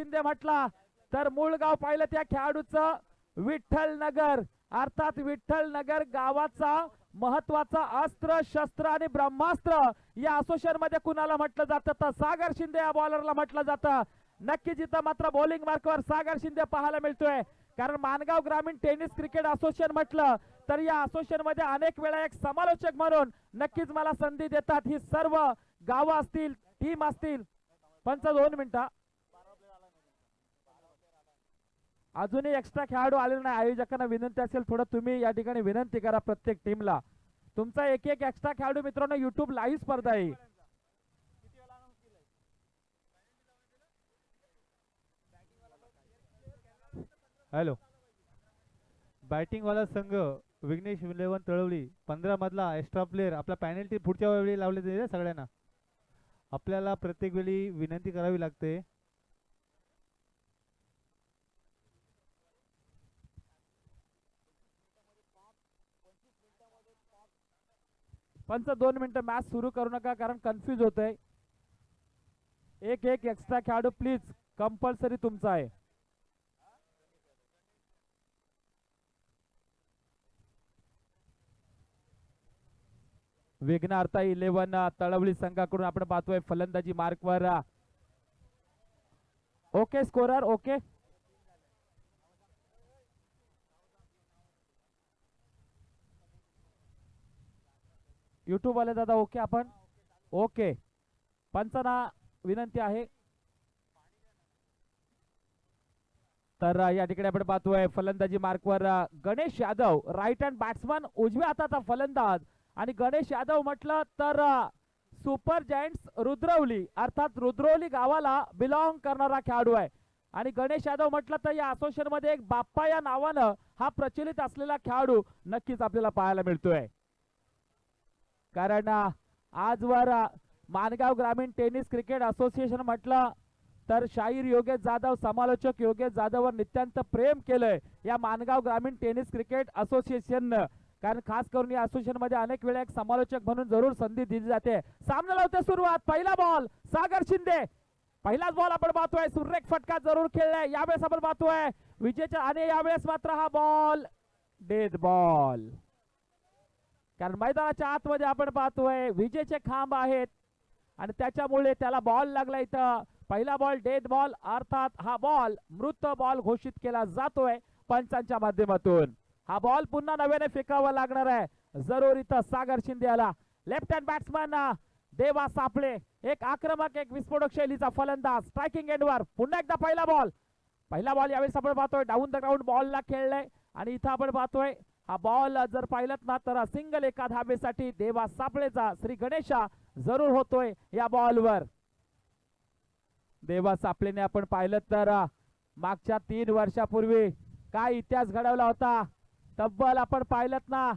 शिंदे म्हटला तर मूळ गाव पाहिलं त्या खेळाडूचं विठ्ठल नगर, अर्थात विठ्ठल नगर गावाचा महत्वाचा अस्त्र शस्त्र आणि ब्रह्मास्त्र या असोसिएशन मध्ये कुणाला म्हटलं जातं तर सागर शिंदे या बॉलरला म्हटलं जातं. नक्कीच इथं मात्र बॉलिंग मार्कवर सागर शिंदे पाहायला मिळतोय, कारण मानगाव ग्रामीण टेनिस क्रिकेट असोसिएशन म्हटलं तर या असोसिएशन मध्ये अनेक वेळा एक समालोचक म्हणून नक्कीच मला संधी देतात. ही सर्व गावं असतील, टीम असतील. 2 मिनिटं अजूनही एक्स्ट्रा खेळाडू आलेला नाही. आयोजकांना विनंती असेल थोडं तुम्ही या ठिकाणी विनंती करा प्रत्येक टीमला. तुमचा एक एक एक्स्ट्रा खेळाडू मित्रांनो युट्यूब लाईव्ह स्पर्धा आहे. हॅलो, बॅटिंग वाला संघ विघ्नेश 11 तळवली 15 मधला एक्स्ट्रा प्लेअर आपला पॅनल्टी पुढच्या वेळी लावले जाईल सगळ्यांना. आपल्याला प्रत्येक वेळी विनंती करावी लागते. 2 मिनिटं मॅच सुरू करू नका कारण कन्फ्यूज होतंय. एक एक एक्स्ट्रा खेळाडू प्लीज कंपल्सरी तुमचा आहे. विघ्नार्था 11 तळवली संघाकडून आपण पाहतोय फलंदाजी मार्कवर. Okay scorer okay. युट्यूब वाले दादा ओके आपण ओके. पंचांना विनंती आहे. तर या ठिकाणी आपण पाहतोय फलंदाजी मार्कवर Ganesh Yadav right hand batsman उजव्या हाताचा फलंदाज. आणि गणेश यादव म्हटलं तर सुपर जायंट्स रुद्रवली अर्थात रुद्रवली गावाला बिलॉंग करणारा खेळाडू आहे. आणि गणेश यादव म्हटलं तर या असोसिएशन मध्ये एक बाप्पा या नावानं हा प्रचलित असलेला खेळाडू नक्कीच आपल्याला पाहायला मिळतोय. कारण आजवर मानगाव ग्रामीण टेनिस क्रिकेट असोसिएशन म्हटलं तर शाहीर योगेश जाधव समालोचक योगेश जाधववर नित्यांत प्रेम केलंय या मानगाव ग्रामीण टेनिस क्रिकेट असोसिएशननं. कारण खास करून या असोसिएशन मध्ये अनेक वेळा एक समालोचक म्हणून जरूर संधी दिली जाते. सामना लावते सुरुवात. पहिला बॉल सागर शिंदे. पहिलाच बॉल आपण पाहतोय सुरेख फटका जरूर खेळलाय यावेळेस आपण पाहतोय विजेच्या. आणि यावेळेस मात्र हा बॉल डेथ बॉल. कारण मैदानाच्या आतमध्ये आपण पाहतोय विजेचे खांब आहेत आणि त्याच्यामुळे त्याला बॉल लागला. इथं पहिला बॉल डेथ बॉल अर्थात हा बॉल मृत बॉल घोषित केला जातोय पंचांच्या माध्यमातून. हा बॉल पुन्हा नव्याने फेकावा लागणार आहे जरूर. इथं सागर शिंदे आला लेफ्ट हँड बॅट्समॅन देवा सापळे एक आक्रमक एक विस्फोटक शैलीचा फलंदाज स्ट्रायकिंग एंडवर. पुन्हा एकदा पहिला बॉल यावेळेस आपण पाहतोय डाऊन द ग्राउंड बॉलला खेळलाय. आणि इथं आपण पाहतोय हा बॉल जर पाहिलत ना तर सिंगल एका धाबेसाठी देवा सापळेचा श्री गणेशा जरूर होतोय या बॉलवर. देवा सापळेने आपण पाहिलं तर मागच्या 3 वर्षापूर्वी काय इतिहास घडवला होता. तब्बल आपण पाहिलत ना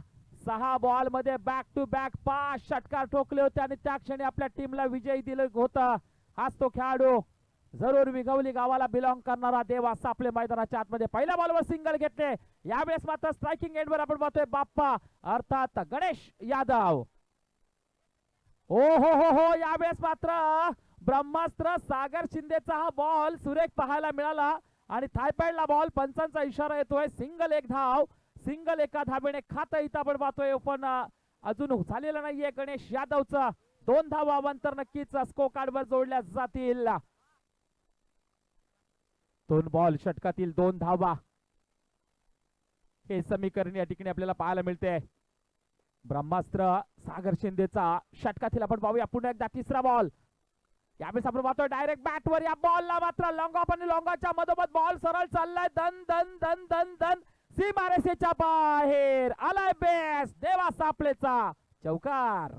6 बॉल मध्ये बॅक टू बॅक 5 षटकार ठोकले होते आणि त्या क्षणी आपल्या टीमला विजय दिलं होतं. हाच तो खेळाडू जरूर विघवली गावाला बिलॉंग करणारा देवा सापळे मैदानाच्या आतमध्ये. पहिल्या बॉलवर सिंगल घेतले. यावेळेस मात्र स्ट्रायकिंग एंडवर आपण पाहतोय बाप्पा अर्थात गणेश यादव. हो हो हो हो यावेळेस मात्र ब्रह्मास्त्र सागर शिंदेचा हा बॉल सुरेख पाहायला मिळाला. आणि थायपॅडला बॉल पंचांचा इशारा येतोय. सिंगल एक धाव सिंगल एका धाबेने खातं इथं आपण पाहतोय पण अजून झालेलं नाहीये गणेश यादवचं. 2 धावा अवंतर नक्कीच स्कोर कार्ड वर जोडल्या जातील. 2 बॉल षटकातील 2 धावा हे समीकरण या ठिकाणी आपल्याला पाहायला मिळते. ब्रह्मास्त्र सागर शिंदेचा षटकातील आपण पाहूया पुन्हा एकदा तिसरा बॉल. यावेळेस आपण पाहतोय डायरेक्ट बॅटवर या बॉलला मात्र लॉंग ऑफ आणि लॉंगाच्या मधोमध बॉल सरळ चाललाय. दन दन दन दन दन सीमारेषेच्या बाहेर आलाय बेस्ट देवा सापळेचा चौकार.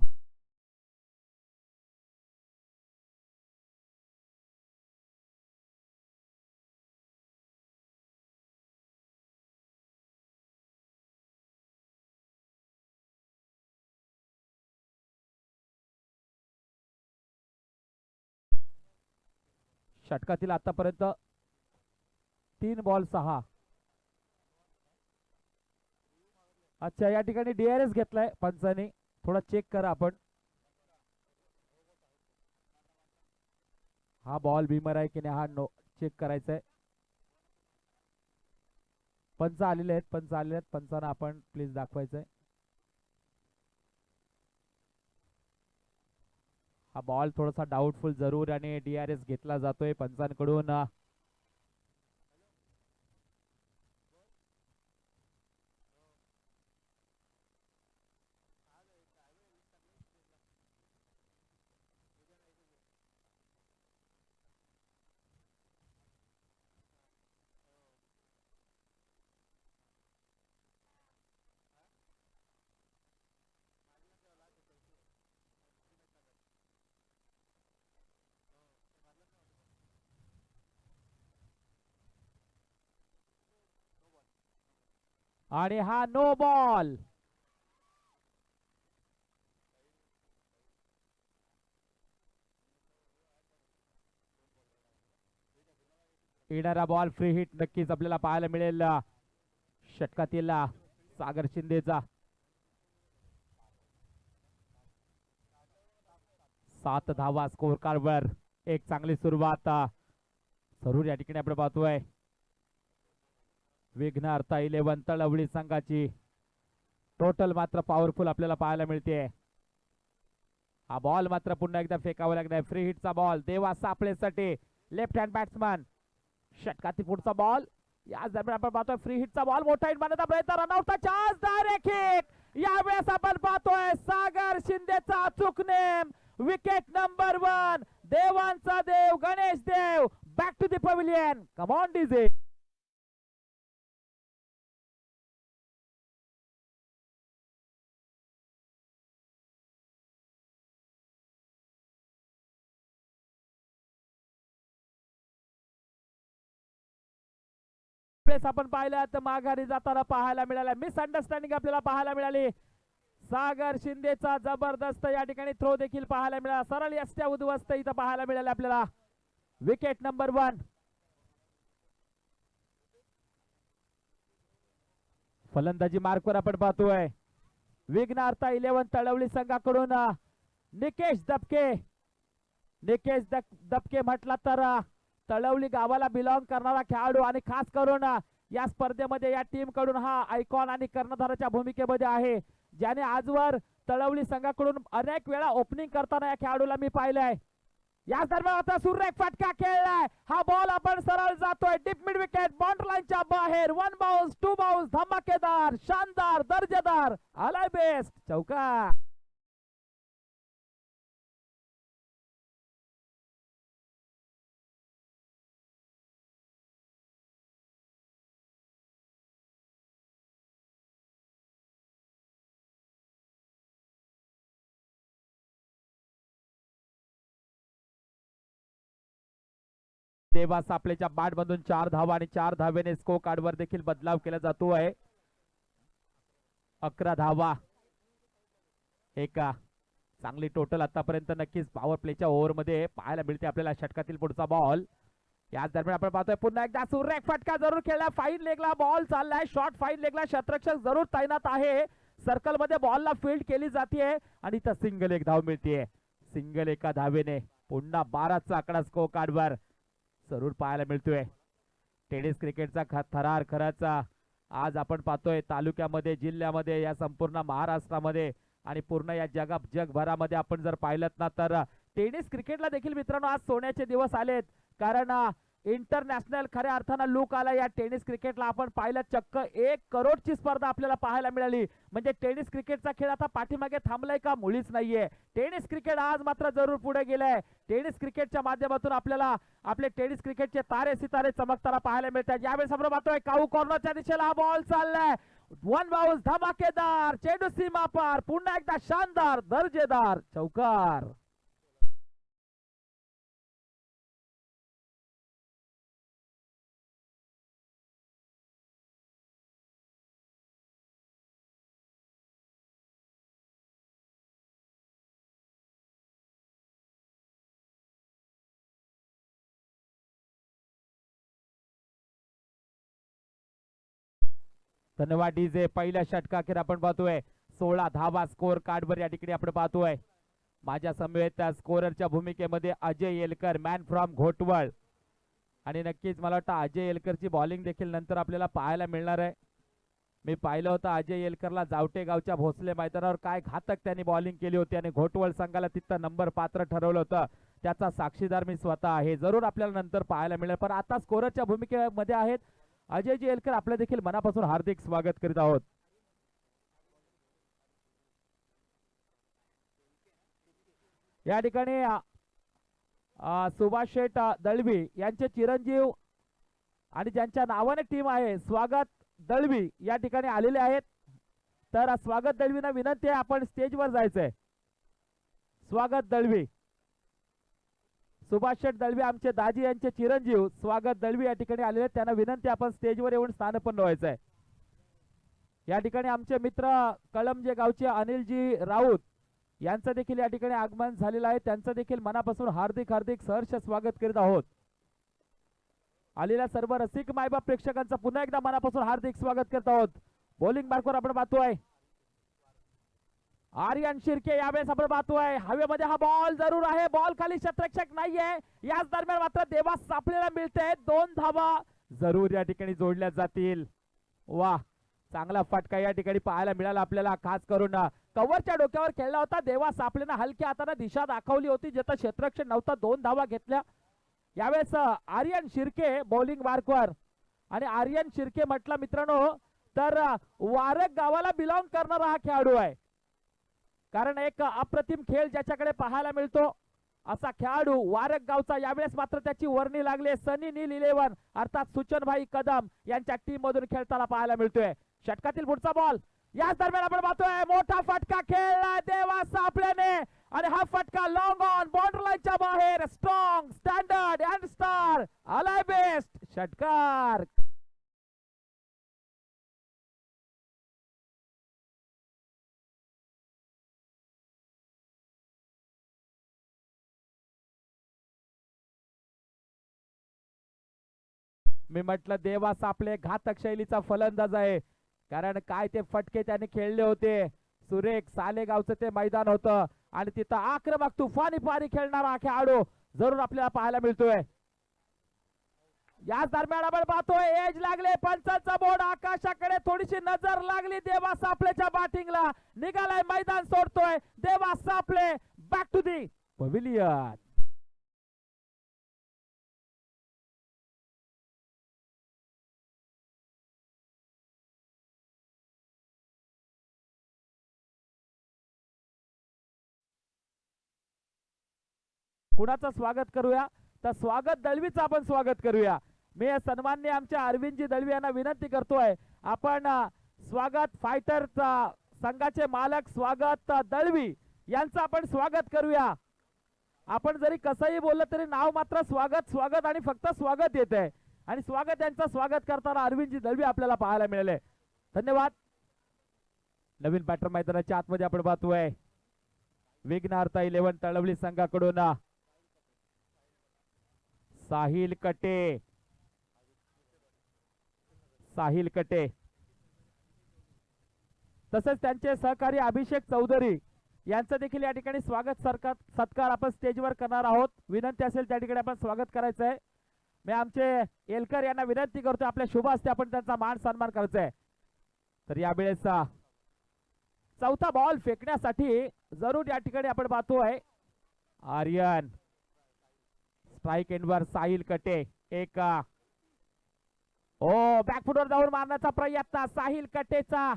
षटकातील आतापर्यंत 3 बॉल 6. अच्छा या ठिकाणी डीआरएस घेतलाय पंचांनी. थोडा चेक करा आपण. हा बॉल भीमर आहे की नाही. हा नो चेक करायचंय. पंच आलेले आहेत, पंचांना आपण प्लीज दाखवायचंय. हा बॉल थोडासा डाऊटफुल जरूर आणि DRS घेतला जातोय पंचांकडून. आणि हा नो बॉल. येणारा बॉल फ्री हिट नक्कीच आपल्याला पाहायला मिळेल षटकातील सागर शिंदेचा. 7 धावा स्कोर कार्डवर. एक चांगली सुरुवात जरूर या ठिकाणी आपण पाहतोय. विघ्नहर्ता 11 तळवली संघाची टोटल मात्र पॉवरफुल आपल्याला पाहायला मिळते. हा बॉल मात्र पुन्हा एकदा फेकावा लागणार. फ्री हिटचा बॉल देवा सापळेसाठी लेफ्ट हँड बॅट्समन. षटकातील पुढचा बॉल. याच दरम्यान आपण पाहतोय फ्री हिटचा बॉल. मोठा हिट मारण्याचा प्रयत्न. रनआउटचा चान्स. Direct hit. यावेळेस आपण पाहतोय सागर शिंदेचा अचूक नेम. Wicket number 1. देवांचा देव Ganesh Dev back to the pavilion. Come on DJ. आपण पाहिलं तर माघारी जाताना पाहायला मिळाला. मिसअंडरस्टँडिंग आपल्याला पाहायला मिळाली. सागर शिंदेचा जबरदस्त या ठिकाणी थ्रो देखील पाहायला मिळाला. सरळ यष्ट्या उद्ध्वस्त इथं पाहायला मिळाले आपल्याला. Wicket number 1. फलंदाजी मार्कवर आपण पाहतोय विघ्नहर्ता 11 तळवली संघाकडून निकेश दबके. दबके म्हटला तर तळवली गावाला बिलॉंग करणारा खेळाडू आणि खास करून या स्पर्धेमध्ये या टीम कडून हा आयकॉन आणि कर्णधाराच्या भूमिकेमध्ये आहे. ज्याने आजवर तळवली संघाकडून अनेक वेळा ओपनिंग करताना या खेळाडूला मी पाहिलंय. याच दरम्यान आता सुरेख फटका खेळलाय. हा बॉल आपण सरळ जातोय डीप मिड विकेट बाउंड्री लाईनच्या बाहेर. 1 बाउन्स 2 बाउन्स. धमाकेदार शानदार दर्जेदार आलाय बेस्ट चौका. देवा सापळेच्या बॅट मधून 4 धावा आणि 4 धावेने स्कोर कार्डवर देखील बदलाव केला जातो आहे. 11 धावा. एक चांगली टोटल आतापर्यंत नक्कीच पॉवर प्लेच्या ओव्हर मध्ये पाहायला मिळते आपल्याला. षटकातील पुढचा बॉल. याच दरम्यान आपण पाहतोय पुन्हा एकदा सुरेख फटका जरूर खेळला. फाईन लेगला बॉल चाललाय. शॉर्ट फाईन लेगला क्षेत्ररक्षक जरूर तैनात आहे. सर्कल मध्ये बॉलला फील्ड केली जाते आणि इथं सिंगल एक धाव मिळते. सिंगल एका धावेने पुन्हा 12चा आकडा स्कोर कार्डवर जरूर पाहायला मिळतोय. टेनिस क्रिकेटचा थरार खरंच आज आपण पाहतोय तालुक्यामध्ये जिल्ह्यामध्ये या संपूर्ण महाराष्ट्रामध्ये आणि पूर्ण या जगभरामध्ये आपण जर पाहिलं ना तर टेनिस क्रिकेटला देखील मित्रांनो आज सोन्याचे दिवस आलेत. कारण इंटरनॅशनल खऱ्या अर्थानं लुक आला या टेनिस क्रिकेटला. आपण पाहिलं चक्क 1 करोडची स्पर्धा आपल्याला पाहायला मिळाली. म्हणजे टेनिस क्रिकेटचा खेळ आता पाठीमागे थांबलाय का? मुळीच नाहीये. टेनिस क्रिकेट आज मात्र जरूर पुढे गेलंय. टेनिस क्रिकेटच्या माध्यमातून आपल्याला आपले टेनिस क्रिकेटचे तारे सितारे चमकताना पाहायला मिळतात. यावेळेस आपण पाहतोय काऊ कॉर्नरच्या दिशेला हा बॉल चाललाय. 1 बाउन्स. धमाकेदार चेंडू सीमा पार. पुन्हा एकदा शानदार दर्जेदार चौकार. धन्यवाद डीजे. पहिल्या षटकाखेर आपण पाहतोय 16 धावा स्कोर कार्डवर या ठिकाणी आपण पाहतोय. माझ्या समवेत स्कोररच्या भूमिकेमध्ये अजय येलकर मॅन फ्रॉम घोटवळ. आणि नक्कीच मला वाटतं अजय येलकरची बॉलिंग देखील नंतर आपल्याला पाहायला मिळणार आहे. मी पाहिलं होतं अजय येलकरला जावटे गावच्या भोसले मैदानावर काय घातक त्यांनी बॉलिंग केली होती आणि घोटवळ संघाला तिथं नंबर पात्र ठरवलं होतं. त्याचा साक्षीदार मी स्वतः आहे. जरूर आपल्याला नंतर पाहायला मिळेल. पण आता स्कोररच्या भूमिकेमध्ये आहेत अजयजी येलकर. आपलं देखील मनापासून हार्दिक स्वागत करीत आहोत. या ठिकाणी सुभाष शेठ दळवी यांचे चिरंजीव आणि ज्यांच्या नावाने टीम आहे स्वागत दळवी या ठिकाणी आलेले आहेत. तर स्वागत दळवींना विनंती आहे आपण स्टेजवर जायचंय. स्वागत दळवी, सुभाष शेठ दळवी आमचे दाजी यांचे चिरंजीव स्वागत दळवी या ठिकाणी आलेले आहेत. त्यांना विनंती आपण स्टेजवर येऊन स्थानपन्न व्हायचंय. या ठिकाणी आमचे मित्र कळमजे गावचे अनिलजी राऊत यांचं देखील या ठिकाणी आगमन झालेलं आहे. त्यांचं देखील मनापासून हार्दिक हार्दिक सहर्ष स्वागत करीत आहोत. आलेल्या सर्व रसिक मायबाप प्रेक्षकांचं पुन्हा एकदा मनापासून हार्दिक स्वागत करत आहोत. बॉलिंग मार्कवर आपण पाहतोय आर्यन शिर्के. यावेळेस आपण पाहतोय हवेमध्ये हा बॉल जरूर आहे. बॉल खाली क्षेत्ररक्षक नाहीये. याच दरम्यान मात्र देवास सापळेला मिळते 2 धावा जरूर या ठिकाणी जोडल्या जातील. वा, चांगला फटका या ठिकाणी पाहायला मिळाला आपल्याला. खास करून कव्हरच्या डोक्यावर खेळला होता. देवास सापळेनं हलक्या हाताने दिशा दाखवली होती जिथं क्षेत्ररक्षक नव्हता. 2 धावा घेतल्या. यावेळेस आर्यन शिर्के बॉलिंग मार्कवर. आणि आर्यन शिर्के म्हटलं मित्रांनो तर वारक गावाला बिलॉंग करणारा हा खेळाडू आहे. कारण एक अप्रतिम खेळ ज्याच्याकडे पाहायला मिळतो असा खेळाडू वारक गावचा. यावेळेस मात्र त्याची वर्णी लागली सनी नील 11 अर्थात सुचनभाई कदम यांच्या टीम मधून खेळताना पाहायला मिळतोय. षटकातील पुढचा बॉल. याच दरम्यान आपण पाहतोय मोठा फटका खेळला देवास सापळेने आणि हा फटका लॉंग ऑन बॉर्डर लाईनच्या बाहेर. स्ट्रॉंग स्टँडर्ड अँड स्टार आलाय बेस्ट षटकार. मी म्हटलं देवा सापळे घातक शैलीचा फलंदाज आहे. कारण काय ते फटके त्याने खेळले होते. सुरेख सालेगावचं ते मैदान होतं आणि तिथं आक्रमक तुफानी पारी खेळणारा खेळाडू जरूर आपल्याला पाहायला मिळतोय. याच दरम्यान आपण पाहतोय एज लागले. पंचांचा बोर्ड आकाशाकडे थोडीशी नजर लागली देवा सापळेच्या बॅटिंगला. निघालाय मैदान सोडतोय Deva Saple. Back to the pavilion. कुणाचं स्वागत करूया तर स्वागत दळवीचं आपण स्वागत करूया. मी सन्माननीय आमच्या अरविंदजी दळवी यांना विनंती करतोय आपण स्वागत फायटरचा संघाचे मालक स्वागत दळवी यांचं आपण स्वागत करूया. आपण जरी कसंही बोललं तरी नाव मात्र स्वागत स्वागत आणि फक्त स्वागत येते आणि स्वागत यांचं स्वागत करताना अरविंदजी दळवी आपल्याला पाहायला मिळाले. धन्यवाद. नवीन बॅटर मैदानाच्या आतमध्ये आपण पाहतोय विघ्नहर्ता 11 तळवली संघाकडून साहिल कटे. साहिल कटे तसेच त्यांचे सहकारी अभिषेक चौधरी यांचं देखील या ठिकाणी स्वागत सत्कार आपण स्टेजवर करणार आहोत. विनंती असेल त्या ठिकाणी आपण स्वागत करायचं आहे. मी आमचे येलकर यांना विनंती करतोय आपल्या शुभ हस्ते आपण त्यांचा मान सन्मान करायचा आहे. तर यावेळेस चौथा बॉल फेकण्यासाठी जरूर या ठिकाणी आपण पाहतोय आर्यन. स्ट्राइक एंडवर साहिल कटे. एक ओ बॅकफुटवर जाऊन मारण्याचा प्रयत्न साहिल कटेचा.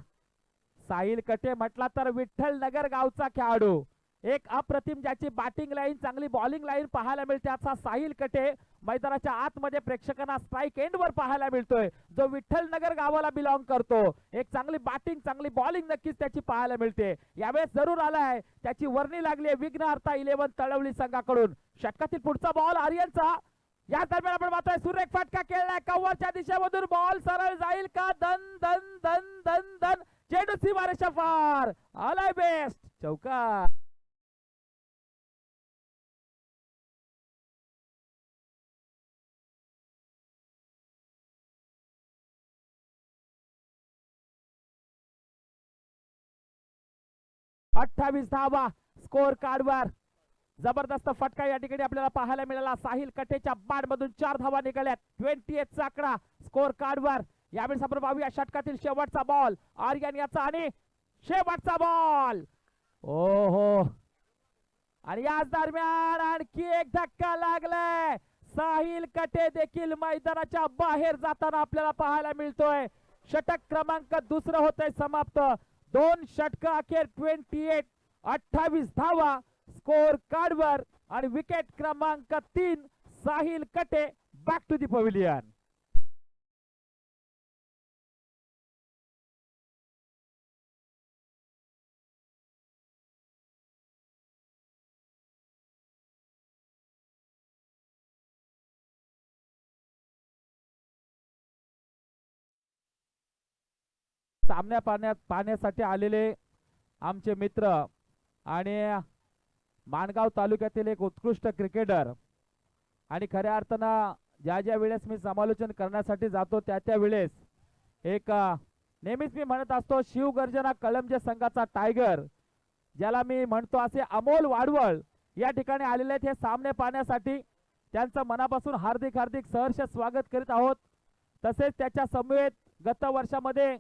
साहिल कटे म्हटला तर विठ्ठल नगर गावचा खेळाडू. एक अप्रतिम ज्याची बॅटिंग लाईन चांगली बॉलिंग लाईन पाहायला मिळते असा साहिल कटे मैदानाच्या आतमध्ये प्रेक्षकांना स्ट्राइक एंडवर पाहायला मिळतोय जो विठ्ठल नगर गावाला बिलॉंग करतो. एक चांगली बॅटिंग चांगली बॉलिंग नक्कीच त्याची पाहायला मिळते. यावेळेस जरूर आलाय त्याची वर्णी लागली विघ्नहर्ता 11 तळवली संघाकडून. षटकातील पुढचा बॉल आर्यनचा. या दरम्यान आपण पाहतोय सुरेख फटका खेळलाय कव्हरच्या दिशेमधून. बॉल सरळ जाईल का? धन धन धन धन धन चेंडू सीमारेषा पार. आलाय बेस्ट चौकार. अठ्ठावीस धावा स्कोर कार्डवर. जबरदस्त फटका या ठिकाणी आपल्याला पाहायला मिळाला. साहिल कटेच्या बॅट मधून 4 धावा निघाल्यात. 28 चा आकडा स्कोर कार्ड वर. यावेळेस आपण पाहूया षटकातील शेवटचा बॉल आर्यन याचा आणि शेवटचा बॉल. ओहो, आणि याच दरम्यान आणखी एक धक्का लागलाय. साहिल कटे देखील मैदानाच्या बाहेर जाताना आपल्याला पाहायला मिळतोय. षटक क्रमांक दुसरं होतंय समाप्त. 2 षटक अखेर 28 धावा स्कोर कार्डवर आणि विकेट क्रमांक 3 साहिल कटे बॅक टू दी पवेलियन. सामन्या पाहण्यासाठी आलेले आमचे मित्र आणि माणगाव तालुक्यातील एक उत्कृष्ट क्रिकेटर आणि खऱ्या अर्थानं ज्या वेळेस मी समालोचन करण्यासाठी जातो त्या वेळेस एक नेहमीच मी म्हणत असतो शिवगर्जना कळंबजे संघाचा टायगर ज्याला मी म्हणतो असे अमोल वाडवळ या ठिकाणी आलेले आहेत हे सामने पाहण्यासाठी. त्यांचं मनापासून हार्दिक सहर्ष स्वागत करीत आहोत. तसेच त्याच्या समवेत गत वर्षामध्ये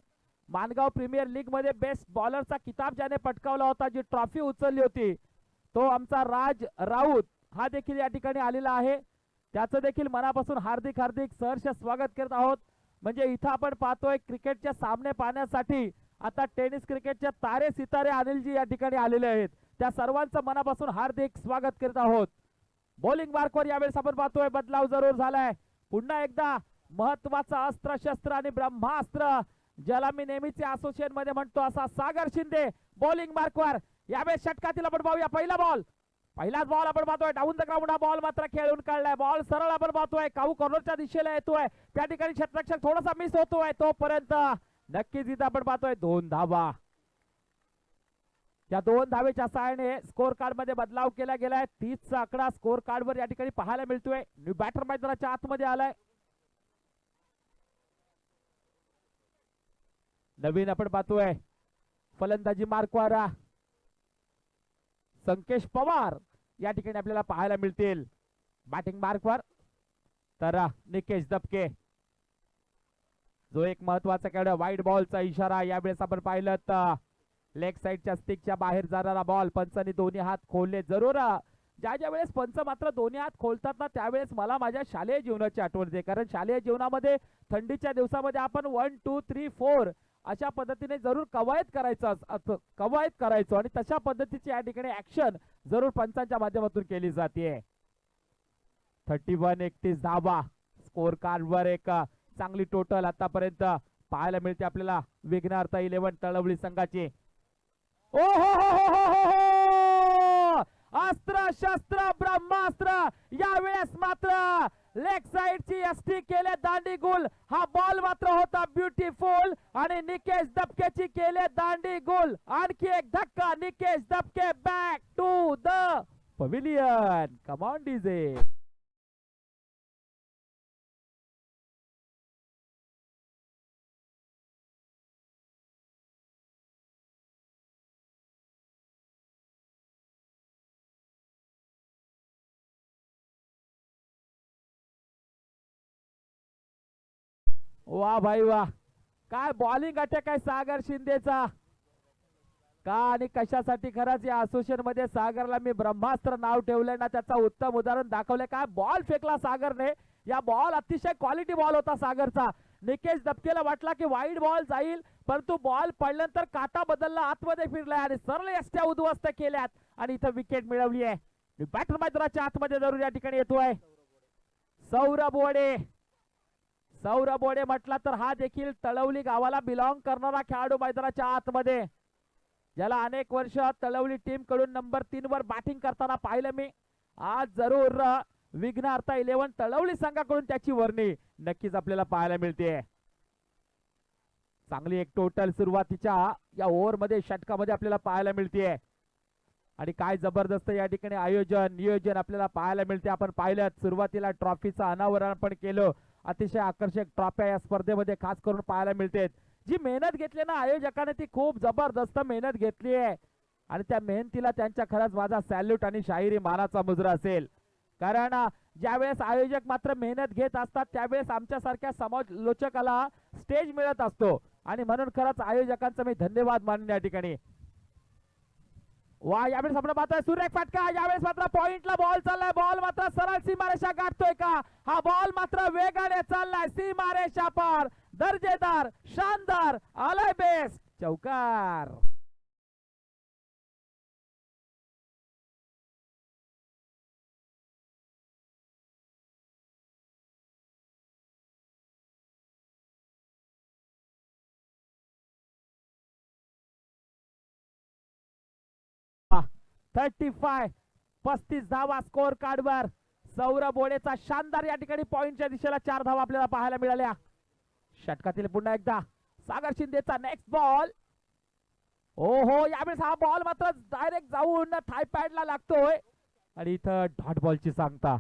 माणगाव प्रीमियर लीग मध्ये बेस्ट बॉलरचा किताब ज्याने पटकावला होता, जी ट्रॉफी उचलली होती, तो आमचा राज राऊत हा देखील या ठिकाणी आलेला आहे. त्याचं देखील मनापासून हार्दिक सहर्ष स्वागत करत आहोत. म्हणजे इथं आपण पाहतोय क्रिकेटचे सामने पाहण्यासाठी आता टेनिस क्रिकेटचे तारे सितारे अनिलजी या ठिकाणी आलेले आहेत. त्या सर्वांचं मनापासून हार्दिक स्वागत करत आहोत. बॉलिंग मार्कवर यावेळेस आपण पाहतोय बदलाव जरूर झालाय. पुन्हा एकदा महत्वाचं अस्त्र शस्त्र आणि ब्रह्मास्त्र ज्याला मी नेहमीचे असोसिएशन मध्ये म्हणतो असा सागर शिंदे बॉलिंग मार्कवर. यावेळेस षटकातील आपण पाहूया पहिलाच बॉल आपण पाहतोय डाऊन द ग्राउंड. हा बॉल मात्र खेळून काढलाय. बॉल सरळ आपण पाहतोय काऊ कॉर्नरच्या दिशेला येतोय. त्या ठिकाणी क्षेत्ररक्षक थोडासा मिस होतोय. तोपर्यंत नक्कीच इथं आपण पाहतोय 2 धावा. त्या 2 धावेच्या सहाय्याने स्कोर कार्ड मध्ये बदलाव केला गेलाय. 30 चा आकडा स्कोर कार्ड वर या ठिकाणी पाहायला मिळतोय. न्यू बॅटर मैदानाच्या आतमध्ये आलाय. नवीन आपण पाहतोय फलंदाजी मार्कवर संकेश पवार या ठिकाणी आपल्याला पाहायला मिळतील. बॅटिंग मार्कवर तर निकेश दबके जो एक महत्वाचा खेळाडू. वाईड बॉलचा इशारा यावेळेस आपण पाहिलं तर लेग साइडच्या स्टिकच्या बाहेर जाणारा बॉल. पंचांनी दोन्ही हात खोलले जरूर. ज्या वेळेस पंच मात्र दोन्ही हात खोलतात ना त्यावेळेस मला माझ्या शालेय जीवनाची आठवण येते. कारण शालेय जीवनामध्ये थंडीच्या दिवसामध्ये आपण 1 2 3 4 अशा पद्धतीने जरूर कवायत करायचो आणि तशा पद्धतीची या ठिकाणी ऍक्शन जरूर पंचांच्या माध्यमातून केली जाते. 31-31 धावा स्कोर कार्डवर एक चांगली टोटल आतापर्यंत पाहायला मिळते आपल्याला विघ्नहर्ता 11 तळवली संघाची. ओ हो हो हो हो हो हो अस्त्र शस्त्र ब्रह्मास्त्र. यावेळेस मात्र लेग साइडची एसटी केले दांडी गुल. हा बॉल मात्र होता ब्युटिफुल आणि निकेश दबकेची केले दांडी गुल. आणखी एक धक्का. Nikesh Dabke back to the pavilion. Come on DJ. वाह भाई वाह, काय बॉलिंग अटॅक आहे सागर शिंदेचा. का आणि कशासाठी. खरंच या असोसिएशन मध्ये सागरला मी ब्रह्मास्त्र नाव ठेवलंय ना त्याचा उत्तम उदाहरण दाखवलंय. काय बॉल फेकला सागरने. या बॉल अतिशय क्वालिटी बॉल होता सागरचा. निकेश दबकेला वाटला की वाईड बॉल जाईल परंतु बॉल पडल्यानंतर काटा बदलला आतमध्ये फिरलाय आणि सरळ एसट्या उद्ध्वस्त केल्यात आणि इथं विकेट मिळवली आहे. बॅटर मैदानाच्या आतमध्ये जरूर या ठिकाणी येतोय सौरभ बोडे म्हटला तर हा देखील तळवली गावाला बिलॉंग करणारा खेळाडू मैदानाच्या आतमध्ये ज्याला अनेक वर्ष तळवली टीम कडून नंबर 3 वर बॅटिंग करताना पाहिलं मी. आज जरूर विघ्नहर्ता 11 तळवली संघाकडून त्याची वर्णी नक्कीच आपल्याला पाहायला मिळते. चांगली एक टोटल सुरुवातीच्या या ओव्हर मध्ये षटकामध्ये आपल्याला पाहायला मिळते आणि काय जबरदस्त या ठिकाणी नियोजन आपल्याला पाहायला मिळते. आपण पाहिलं सुरुवातीला ट्रॉफीचं अनावरण पण केलं. अतिशय आकर्षक ट्रॉफ्या या स्पर्धेमध्ये खास करून पाहायला मिळते. जी मेहनत घेतली ना आयोजकाने ती खूप जबरदस्त मेहनत घेतली आहे. आणि त्या मेहनतीला त्यांच्या खरंच माझा सॅल्यूट आणि शाहिरी मानाचा मुजरा असेल. कारण ज्यावेळेस आयोजक मात्र मेहनत घेत असतात त्यावेळेस आमच्यासारख्या समालोचकाला स्टेज मिळत असतो आणि म्हणून खरंच आयोजकांचा मी धन्यवाद मानून या ठिकाणी. वा यावेळेस आपण पाहतोय सुरेख फटका. यावेळेस मात्र पॉइंटला बॉल चाललाय. बॉल मात्र सरळ सीमारेषा गाठतोय का? हा बॉल मात्र वेगाने चाललाय सीमारेषा पार. दर्जेदार शानदार आलाय बेस्ट चौकार. आ, 35 धावा स्कोर कार्डवर. सौरभ बोडेचा शानदार या ठिकाणी पॉइंटच्या दिशेला 4 धावा आपल्याला पाहायला मिळाल्या. षटकातील पुन्हा एकदा सागर शिंदेचा नेक्स्ट बॉल. ओहो यावेळेस हा बॉल मात्र डायरेक्ट जाऊन थाय पॅडला लागतोय आणि इथं डॉट बॉलची सांगता.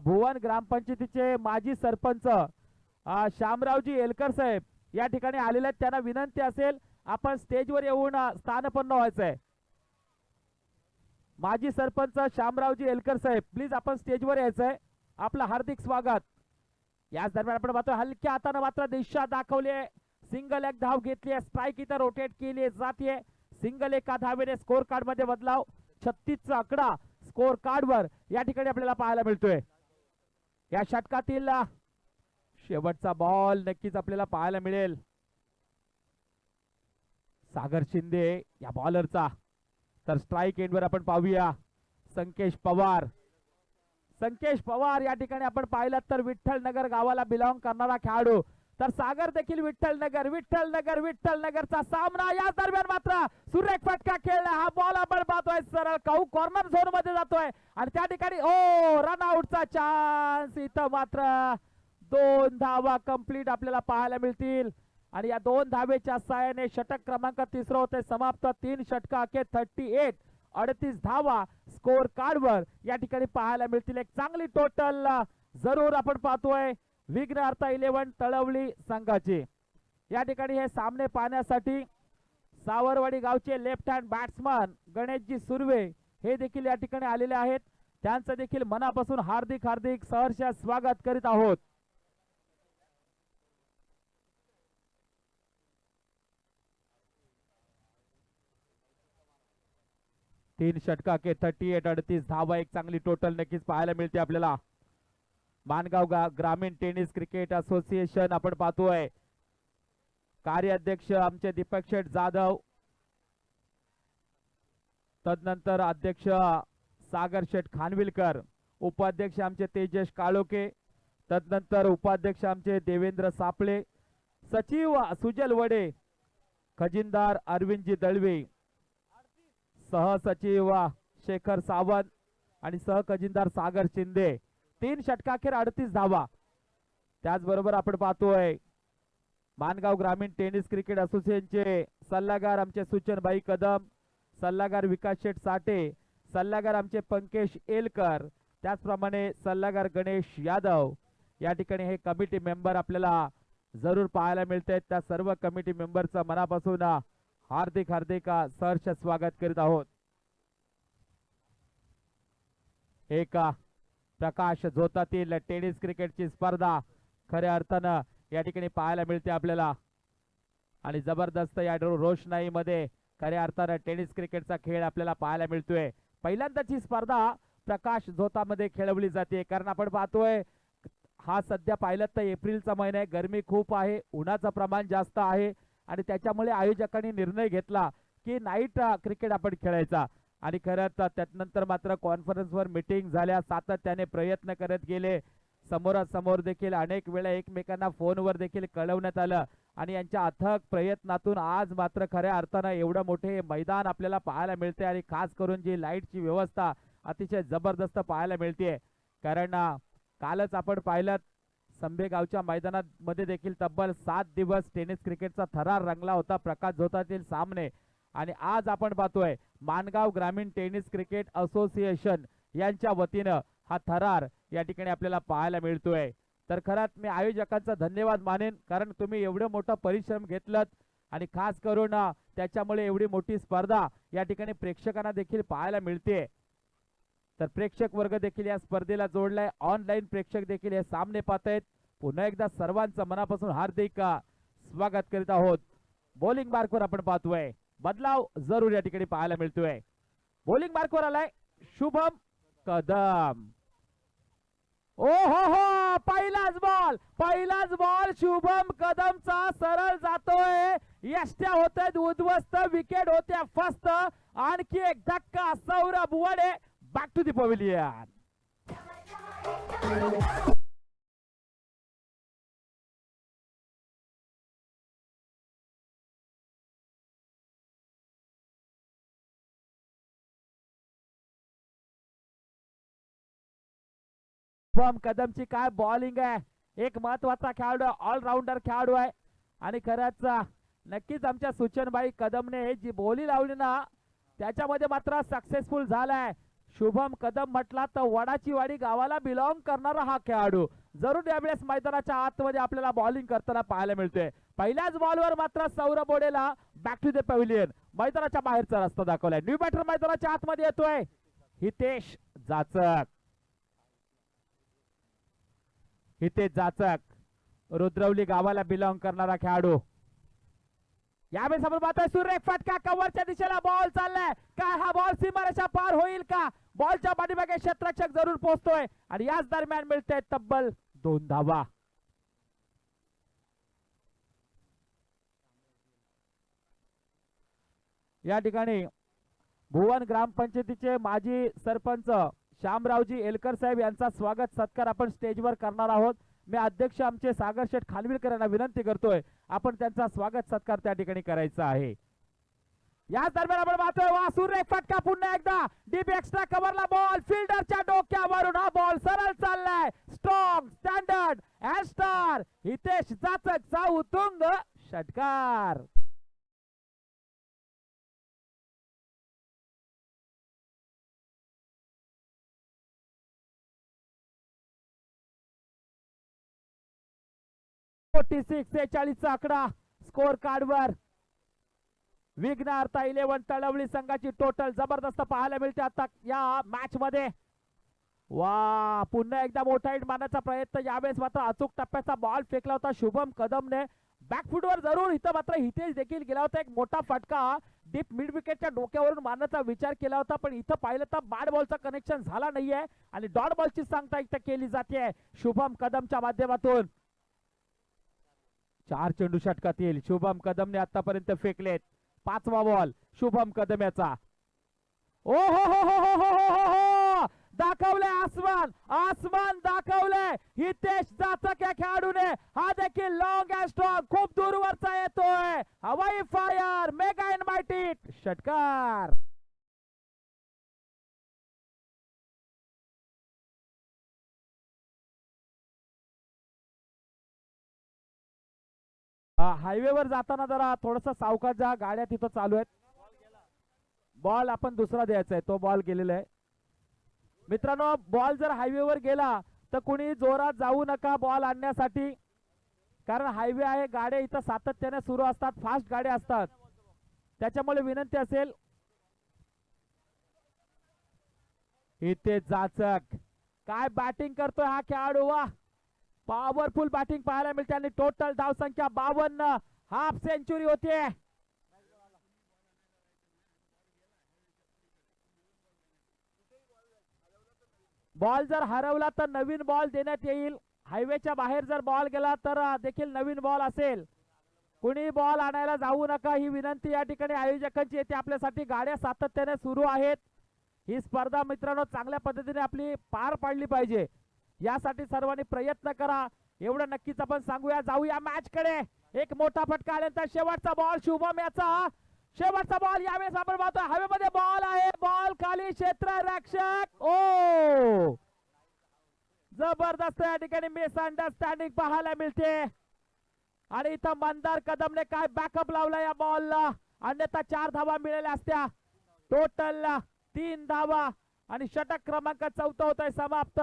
भुवन ग्रामपंचायतीचे माजी सरपंच शामरावजी एलकर साहेब या ठिकाणी आलेले आहेत. त्यांना विनंती असेल आपण स्टेजवर येऊन स्थानपन्न व्हायचंय. माजी sarpanch Shamraoji Elgar Saheb please आपण स्टेजवर यायचंय. आपलं हार्दिक स्वागत. याच दरम्यान आपण पाहतोय हलक्या हाताने मात्र दिशा दाखवली. सिंगल एक धाव घेतली. स्ट्राईक इथं रोटेट केली जाते. सिंगल एका धावेने स्कोर कार्ड मध्ये बदलाव. 36 चा आकडा स्कोर कार्ड वर या ठिकाणी आपल्याला पाहायला मिळतोय. या षटकातील शेवटचा बॉल नक्कीच आपल्याला पाहायला मिळेल. सागर शिंदे या बॉलरचा. तर स्ट्राईक एंडवर आपण पाहूया संकेश पवार. संकेश पवार या ठिकाणी आपण पाहिलं तर विठ्ठल नगर गावाला बिलॉंग करणारा खेळाडू. तर सागर देखील विठ्ठल नगरचा सामना. या दरम्यान मात्र सुरेख फटका खेळला. हा बॉल आपण पाहतोय सरळ कॉर्नर झोन मध्ये जातोय आणि त्या ठिकाणी रन आउटचा चान्स. इथं मात्र 2 धावा कंप्लीट आपल्याला पाहायला मिळतील आणि या 2 धावेच्या साहाय्याने षटक क्रमांक 3 होते समाप्त. 3 षटकाके 38 धावा स्कोर कार्डवर या ठिकाणी पाहायला मिळतील. एक चांगली टोटल जरूर आपण पाहतोय विघ्नहर्ता 11 तळवली संघाची. या ठिकाणी हे सामने पाहण्यासाठी सावरवाडी गावचे left hand batsman Ganeshji Surve हे देखील या ठिकाणी आलेले आहेत. त्यांचं देखील मनापासून हार्दिक सहर्ष स्वागत करीत आहोत. तीन षटकाके 38 धावा एक चांगली टोटल नक्कीच पाहायला मिळते आपल्याला. मानगाव ग्रामीण टेनिस क्रिकेट असोसिएशन आपण पाहतोय. कार्याध्यक्ष आमचे दीपक शेठ जाधव. तदनंतर अध्यक्ष सागर शेठ खानविलकर. उपाध्यक्ष आमचे तेजस काळोके. तदनंतर उपाध्यक्ष आमचे देवेंद्र सापळे. सचिव सुजल वडे. खजिनदार अरविंदजी दळवे. सहसचिव शेखर सावंत आणि सहखजिनदार सागर शिंदे. 3 षटकाखेर 38 धावा. त्याचबरोबर आपण पाहतोय मानगाव ग्रामीण टेनिस क्रिकेट असोसिएशनचे सल्लागार आमचे सुचनबाई कदम. सल्लागार विकास शेठ साठे. सल्लागार आमचे पंकेश एलकर. त्याचप्रमाणे सल्लागार गणेश यादव. या ठिकाणी हे कमिटी मेंबर आपल्याला जरूर पाहायला मिळतात. त्या सर्व कमिटी मेंबरचं मनापासून हार्दिक सहर्ष स्वागत करीत आहोत. एक प्रकाश झोतातील टेनिस क्रिकेटची स्पर्धा खऱ्या अर्थानं या ठिकाणी पाहायला मिळते आपल्याला आणि जबरदस्त या रोषणाई मध्ये खऱ्या अर्थानं टेनिस क्रिकेटचा खेळ आपल्याला पाहायला मिळतोय. पहिल्यांदाची स्पर्धा प्रकाश झोतामध्ये खेळवली जाते कारण आपण पाहतोय हा सध्या पाहिलं तर एप्रिलचा महिना आहे. गरमी खूप आहे. उन्हाचं प्रमाण जास्त आहे आणि त्याच्यामुळे आयोजकांनी निर्णय घेतला की नाईट क्रिकेट आपण खेळायचा आणि खरं तर त्यानंतर मात्र कॉन्फरन्सवर मीटिंग झाल्या. सातत्याने प्रयत्न करत गेले. समोरासमोर देखील अनेक वेळा एकमेकांना फोनवर देखील कळवण्यात आलं आणि यांच्या अथक प्रयत्नातून आज मात्र खऱ्या अर्थानं एवढं मोठे मैदान आपल्याला पाहायला मिळते आणि खास करून जी लाईटची व्यवस्था अतिशय जबरदस्त पाहायला मिळते. कारण कालच आपण पाहिलं संभेगावच्या मैदानामध्ये देखील तब्बल 7 दिवस टेनिस क्रिकेटचा थरार रंगला होता प्रकाश झोतातील सामने आणि आज आपण पाहतोय मानगाव ग्रामीण टेनिस क्रिकेट असोसिएशन यांच्या वतीनं हा थरार या ठिकाणी आपल्याला पाहायला मिळतोय. तर खरंच मी आयोजकांचा धन्यवाद मानेन, कारण तुम्ही एवढं मोठं परिश्रम घेतलं आणि खास करून त्याच्यामुळे एवढी मोठी स्पर्धा या ठिकाणी प्रेक्षकांना देखील पाहायला मिळते. तर प्रेक्षक वर्ग देखील या स्पर्धेला जोडलाय, ऑनलाईन प्रेक्षक देखील हे सामने पाहत आहेत. पुन्हा एकदा सर्वांचं मनापासून हार्दिक स्वागत करीत आहोत. बॉलिंग मार्कवर आपण पाहतोय बदलाव जरूर या ठिकाणी पाहायला मिळतोय. बॉलिंग मार्कवर आलाय शुभम कदम. ओ हो, पहिलाच बॉल शुभम कदमचा सरळ जातोय. यष्ट्या होत आहेत उद्ध्वस्त, विकेट होत्या फस्त. आणखी एक धक्का, Saurabh Wade back to the pavilion. Shubham कदमची काय बॉलिंग आहे. एक महत्वाचा खेळाडू, ऑलराऊंडर खेळाडू आहे. आणि खरंच नक्कीच आमच्या सूचनबाई कदमने जी बोली लावली ना त्याच्यामध्ये मात्र सक्सेसफुल झालाय. शुभम कदम म्हटला तर वडाची वाडी गावाला बिलॉंग करणारा हा खेळाडू जरूर यावेळेस मैदानाच्या आतमध्ये आपल्याला बॉलिंग करताना पाहायला मिळतोय. पहिल्याच बॉलवर मात्र Saurabh Odela back to the pavilion, मैदानाच्या बाहेरचा रस्ता दाखवलाय. न्यू बॅटर मैदानाच्या आतमध्ये येतोय हितेश जाचक. रुद्रवली गावाला बिलॉंग करणारा खेळाडू. यावेळेस आपण पाहतोय सुरेख फटका, कव्हरच्या दिशेला बॉल चाललाय. काय हा बॉल सीमारेषा पार होईल का? बॉलच्या पाठीमागे क्षेत्ररक्षक जरूर पोहोचतोय आणि याच दरम्यान मिळते तब्बल 2 धावा. या ठिकाणी भुवन ग्रामपंचायतीचे माजी सरपंच श्यामरावजी एलकर साहेब यांचा स्वागत सत्कार आपण स्टेजवर करणार आहोत. मी अध्यक्ष आमचे सागर शेठ खानविलकर यांना विनंती करतोय आपण त्यांचा स्वागत सत्कार त्या ठिकाणी करायचा आहे. याच दरम्यान आपण पाहतोय वा सुरेख फटका, पुन्हा एकदा डीप एक्स्ट्रा कव्हरला बॉल, फिल्डरच्या डोक्यावरून हा बॉल सरळ चाललाय. Strong standard and star Hitesh जाचकचा उत्तुंग षटकार. चा आकडा स्कोर कार्डवर. विघ्नहर्ता 11 तळवली संघाची टोटल जबरदस्त पाहायला मिळते आता या मॅच मध्ये. वा पुन्हा एकदा मोठा हिट मारण्याचा प्रयत्न, यावेळेस मात्र अचूक टप्प्याचा बॉल फेकला होता शुभम कदमने. बॅकफुटवर जरूर इथं मात्र हितेश देखील गेला होता. एक मोठा फटका डीप मिड विकेटच्या डोक्यावरून मारण्याचा विचार केला होता, पण इथं पाहिलं तर बॅट बॉलचा कनेक्शन झाला नाहीये आणि डॉट बॉलची सांगता इथं केली जाते शुभम कदमच्या माध्यमातून. 4 चेंडू षटकात येईल. शुभम कदमने आतापर्यंत फेकलेत. 5वा बॉल शुभम कदम याचा. ओ हो, दाखवले आसमान दाखवले हितेश जाचक या खेळाडूने. हा देखील लॉंग अँड स्ट्रॉंग खूप दूरवरचा येतोय. हवाई फायर, मेगा इनमायटेड षटकार. हायवेवर जाताना जरा थोडस सावकाश जा, गाड्या तिथं चालू आहेत. बॉल आपण दुसरा द्यायचा आहे, तो बॉल गेलेला आहे. मित्रांनो बॉल जर हायवेवर गेला तर कुणी जोरात जाऊ नका बॉल आणण्यासाठी, कारण हायवे आहे, गाड्या इथं सातत्याने सुरू असतात, फास्ट गाड्या असतात, त्याच्यामुळे विनंती असेल. इथे जाचक काय बॅटिंग करतोय हा खेळाडू. वा पॉवरफुल बॅटिंग पाहायला मिळते आणि टोटल धाव संख्या 52, हाफ सेंचुरी होते. बॉल जर हरवला तर नवीन बॉल देण्यात येईल. हायवेच्या बाहेर जर बॉल गेला तर देखील नवीन बॉल असेल. कुणी बॉल आणायला जाऊ नका ही विनंती या ठिकाणी आयोजकांची येते आपल्यासाठी. गाड्या सातत्याने सुरू आहेत. ही स्पर्धा मित्रांनो चांगल्या पद्धतीने आपली पार पाडली पाहिजे, यासाठी सर्वांनी प्रयत्न करा एवढं नक्कीच आपण सांगूया. जाऊया मॅच कडे. एक मोठा फटका आल्यानंतर शेवटचा बॉल शुभम याचा. शेवटचा बॉल यावेळेस आपण पाहतोय हवेमध्ये बॉल आहे, बॉल खाली क्षेत्ररक्षक. ओ जबरदस्त या ठिकाणी मिसअंडरस्टँडिंग पाहायला मिळते आणि इथं मंदार कदमने काय बॅकअप लावला या बॉलला, अन्यथा 4 धावा मिळाल्या असत्या. टोटल 3 धावा आणि षटक क्रमांक 4 होतोय समाप्त.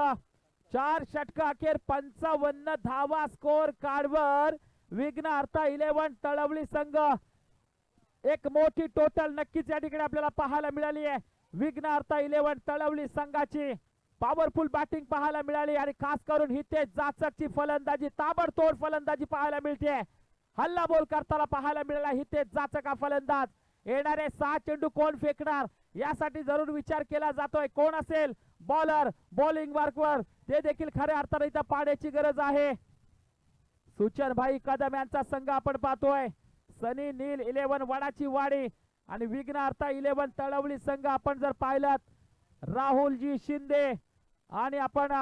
4 षटक अखेर 55 धावा स्कोर कार्डवर विघ्नहर्ता 11 तळवली संघ एक मोठी टोटल नक्कीच या ठिकाणी आपल्याला पाहायला मिळाली आहे. विघ्नहर्ता 11 तळवली संघाची पॉवरफुल बॅटिंग पाहायला मिळाली आणि खास करून हितेश जाचकची फलंदाजी ताबडतोड फलंदाजी पाहायला मिळते. हल्ला बोल करताना पाहायला मिळाला हितेश जाचक हा फलंदाज. येणारे 6 चेंडू कोण फेकणार यासाठी जरूर विचार केला जातोय. कोण असेल बॉलर बॉलिंग मार्कवर ते देखील खऱ्या अर्थाने इथं पाहण्याची गरज आहे. सुचन भाई कदम यांचा संघ आपण पाहतोय. सनी नील 11 वडाची वाडी आणि विघ्नहर्ता 11 तळवली संघ आपण जर पाहिलात राहुलजी शिंदे आणि आपण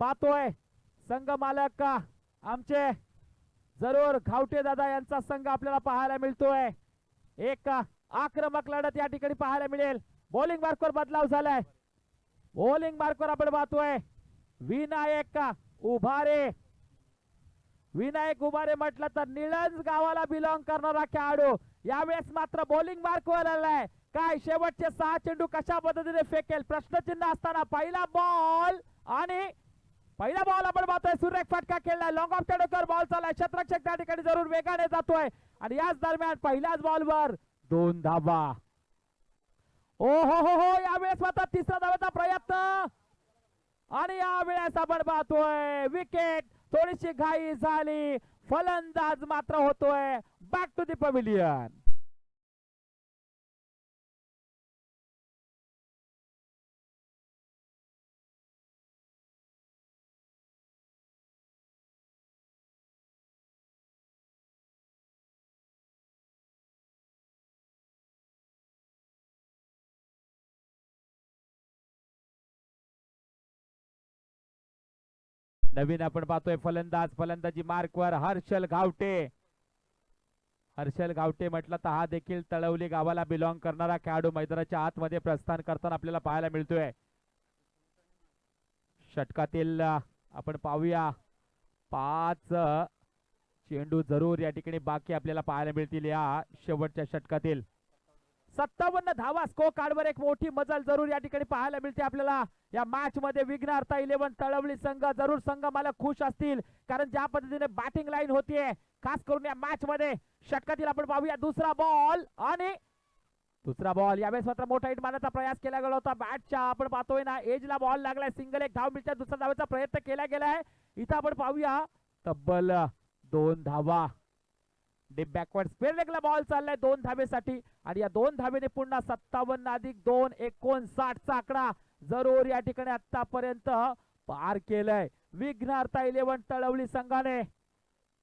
पाहतोय संघ मालक आमचे जरूर घावटे दादा यांचा संघ आपल्याला पाहायला मिळतोय. एक आक्रमक लढत या ठिकाणी पाहायला मिळेल. बॉलिंग मार्कवर बदलाव झालाय. बॉलिंग मार्कवर आपण पाहतोय विनायक उभारे. विनायक उभारे म्हटलं तर निळंज गावाला बिलॉंग करणारा खेळाडू यावेळेस मात्र बॉलिंग मार्कवर आलाय. काय शेवटचे 6 चेंडू कशा पद्धतीने फेकेल प्रश्नचिन्ह असताना पहिला बॉल आपण पाहतोय सुरेख फटका खेळलाय. लॉंग ऑफ डोकर बॉल चाललाय. क्षेत्ररक्षक त्या ठिकाणी जरूर वेगाने जातोय आणि याच दरम्यान पहिल्याच बॉलवर 2 धावा. ओ हो यावेळेस मात्र तिसरा धावाचा प्रयत्न आणि यावेळेस आपण पाहतोय विकेट. थोडीशी घाई झाली. फलंदाज मात्र होतोय बॅक टू द पॅव्हिलियन. नवीन आपण पाहतोय फलंदाजी मार्कवर हर्षल घावटे. हर्षल घावटे म्हटलं तर हा देखील तळवली गावाला बिलॉंग करणारा खेळाडू मैदानाच्या आतमध्ये प्रस्थान करताना आपल्याला पाहायला मिळतोय. षटकातील आपण पाहूया 5 चेंडू जरूर या ठिकाणी बाकी आपल्याला पाहायला मिळतील. या शेवटच्या षटकातील 57 धावा स्कोर कार्डवर एक मोठी मजल जरूर या ठिकाणी पाहायला मिळते आपल्याला. या मॅच मध्ये विघ्नहर्ता 11 तळवली संघ जरूर संघ मालक खुश असतील कारण ज्या पद्धतीने बॅटिंग लाईन होतीये खास करून या मॅच मध्ये. षटकातील आपण पाहूया दुसरा बॉल यावेळेस मात्र मोठा हिट मारण्याचा प्रयास केला गेला होता. बॅटच्या आपण पाहतोय ना एजला बॉल लागलाय. सिंगल एक धाव मिळते. दुसरा धावाचा प्रयत्न केला गेलाय. इथं आपण पाहूया तब्बल 2 धावा. डीप बॅकवर्ड स्पेअर लेगला बॉल चाललाय 2 धावेसाठी आणि या 2 धावेने पुन्हा 57 अधिक 2 59 चा आकडा जरूर या ठिकाणी आतापर्यंत पार केलंय विघ्नहर्ता 11 तळवली संघाने.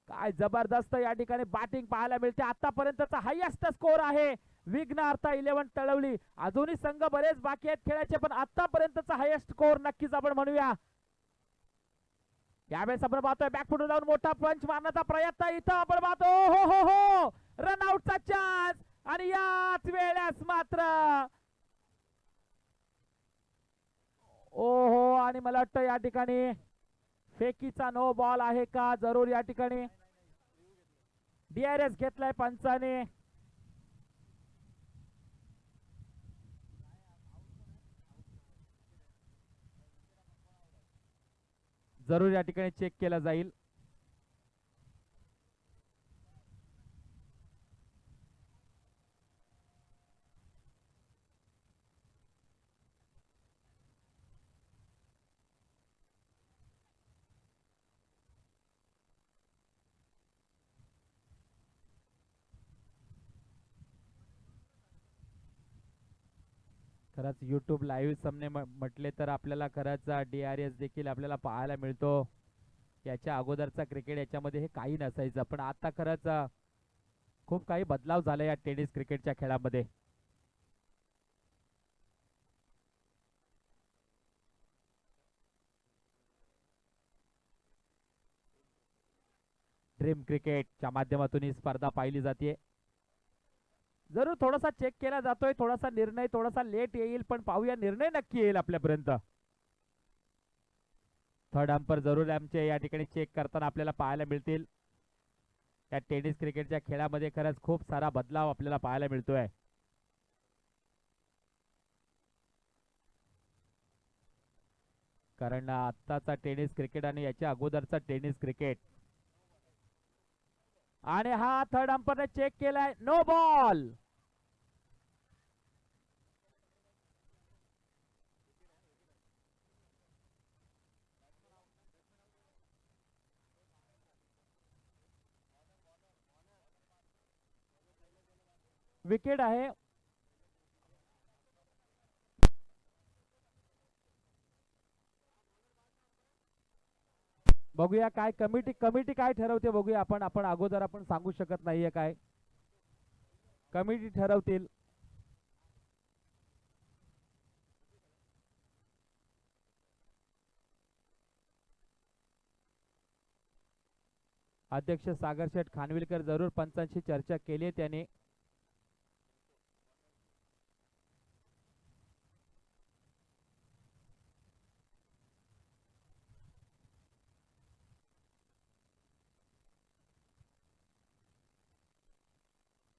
काय जबरदस्त या ठिकाणी बॅटिंग पाहायला मिळते. आतापर्यंतचा हायेस्ट स्कोर आहे विघ्नहर्ता 11 तळवली. अजूनही संघ बरेच बाकी आहेत खेळायचे पण आतापर्यंतचा हायेस्ट स्कोर नक्कीच आपण म्हणूया. यावेळेस आपण पाहतोय बॅकफुट जाऊन मोठा पंच मारण्याचा प्रयत्न. इथं आपण पाहतो हो रनआउटचा चान्स आणि याच वेळेस मात्र ओहो आणि मला वाटतं या ठिकाणी फेकीचा नो बॉल आहे का जरूर या ठिकाणी DRS घेतलाय पंचाने. जरूर या ठिकाणी चेक केला जाईल. खरंच YouTube लाईव्ह सामने म्हटले तर आपल्याला खरंच DRS देखील आपल्याला पाहायला मिळतो. याच्या अगोदरचा क्रिकेट याच्यामध्ये हे काही नसायचं पण आता खरंच खूप काही बदलाव झाले या टेनिस क्रिकेटच्या खेळामध्ये. ड्रीम क्रिकेटच्या माध्यमातून ही स्पर्धा पाहिली जाते. जरूर थोडासा चेक केला जातोय. थोडासा निर्णय थोडासा लेट येईल पण पाहूया निर्णय नक्की येईल आपल्यापर्यंत. थर्ड अंपर जरूर आमचे या ठिकाणी चेक करताना आपल्याला पाहायला मिळतील. या टेनिस क्रिकेटच्या खेळामध्ये खरंच खूप सारा बदलाव आपल्याला पाहायला मिळतोय. कारण आत्ताचा टेनिस क्रिकेट आणि याच्या अगोदरचा टेनिस क्रिकेट. आणि हा थर्ड अंपरने चेक केलाय, नो बॉल. विकेट आहे. बघूया काय कमिटी कमिटी काय ठरवते बघूया आपण. आपण अगोदर आपण सांगू शकत नाहीये काय कमिटी ठरवतील. अध्यक्ष सागर शेठ खानविलकर जरूर पंचांशी चर्चा केली त्याने.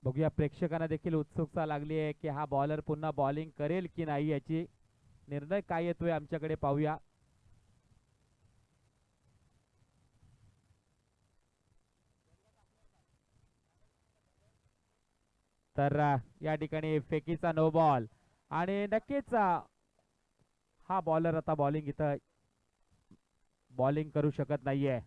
बघूया प्रेक्षकांना देखील उत्सुकता लागली आहे की हा बॉलर पुन्हा बॉलिंग करेल की नाही याची निर्णय काय येतोय आमच्याकडे पाहूया. तर या ठिकाणी फेकीचा नो बॉल. आणि नक्कीच हा बॉलर आता बॉलिंग इथं बॉलिंग करू शकत नाहीये.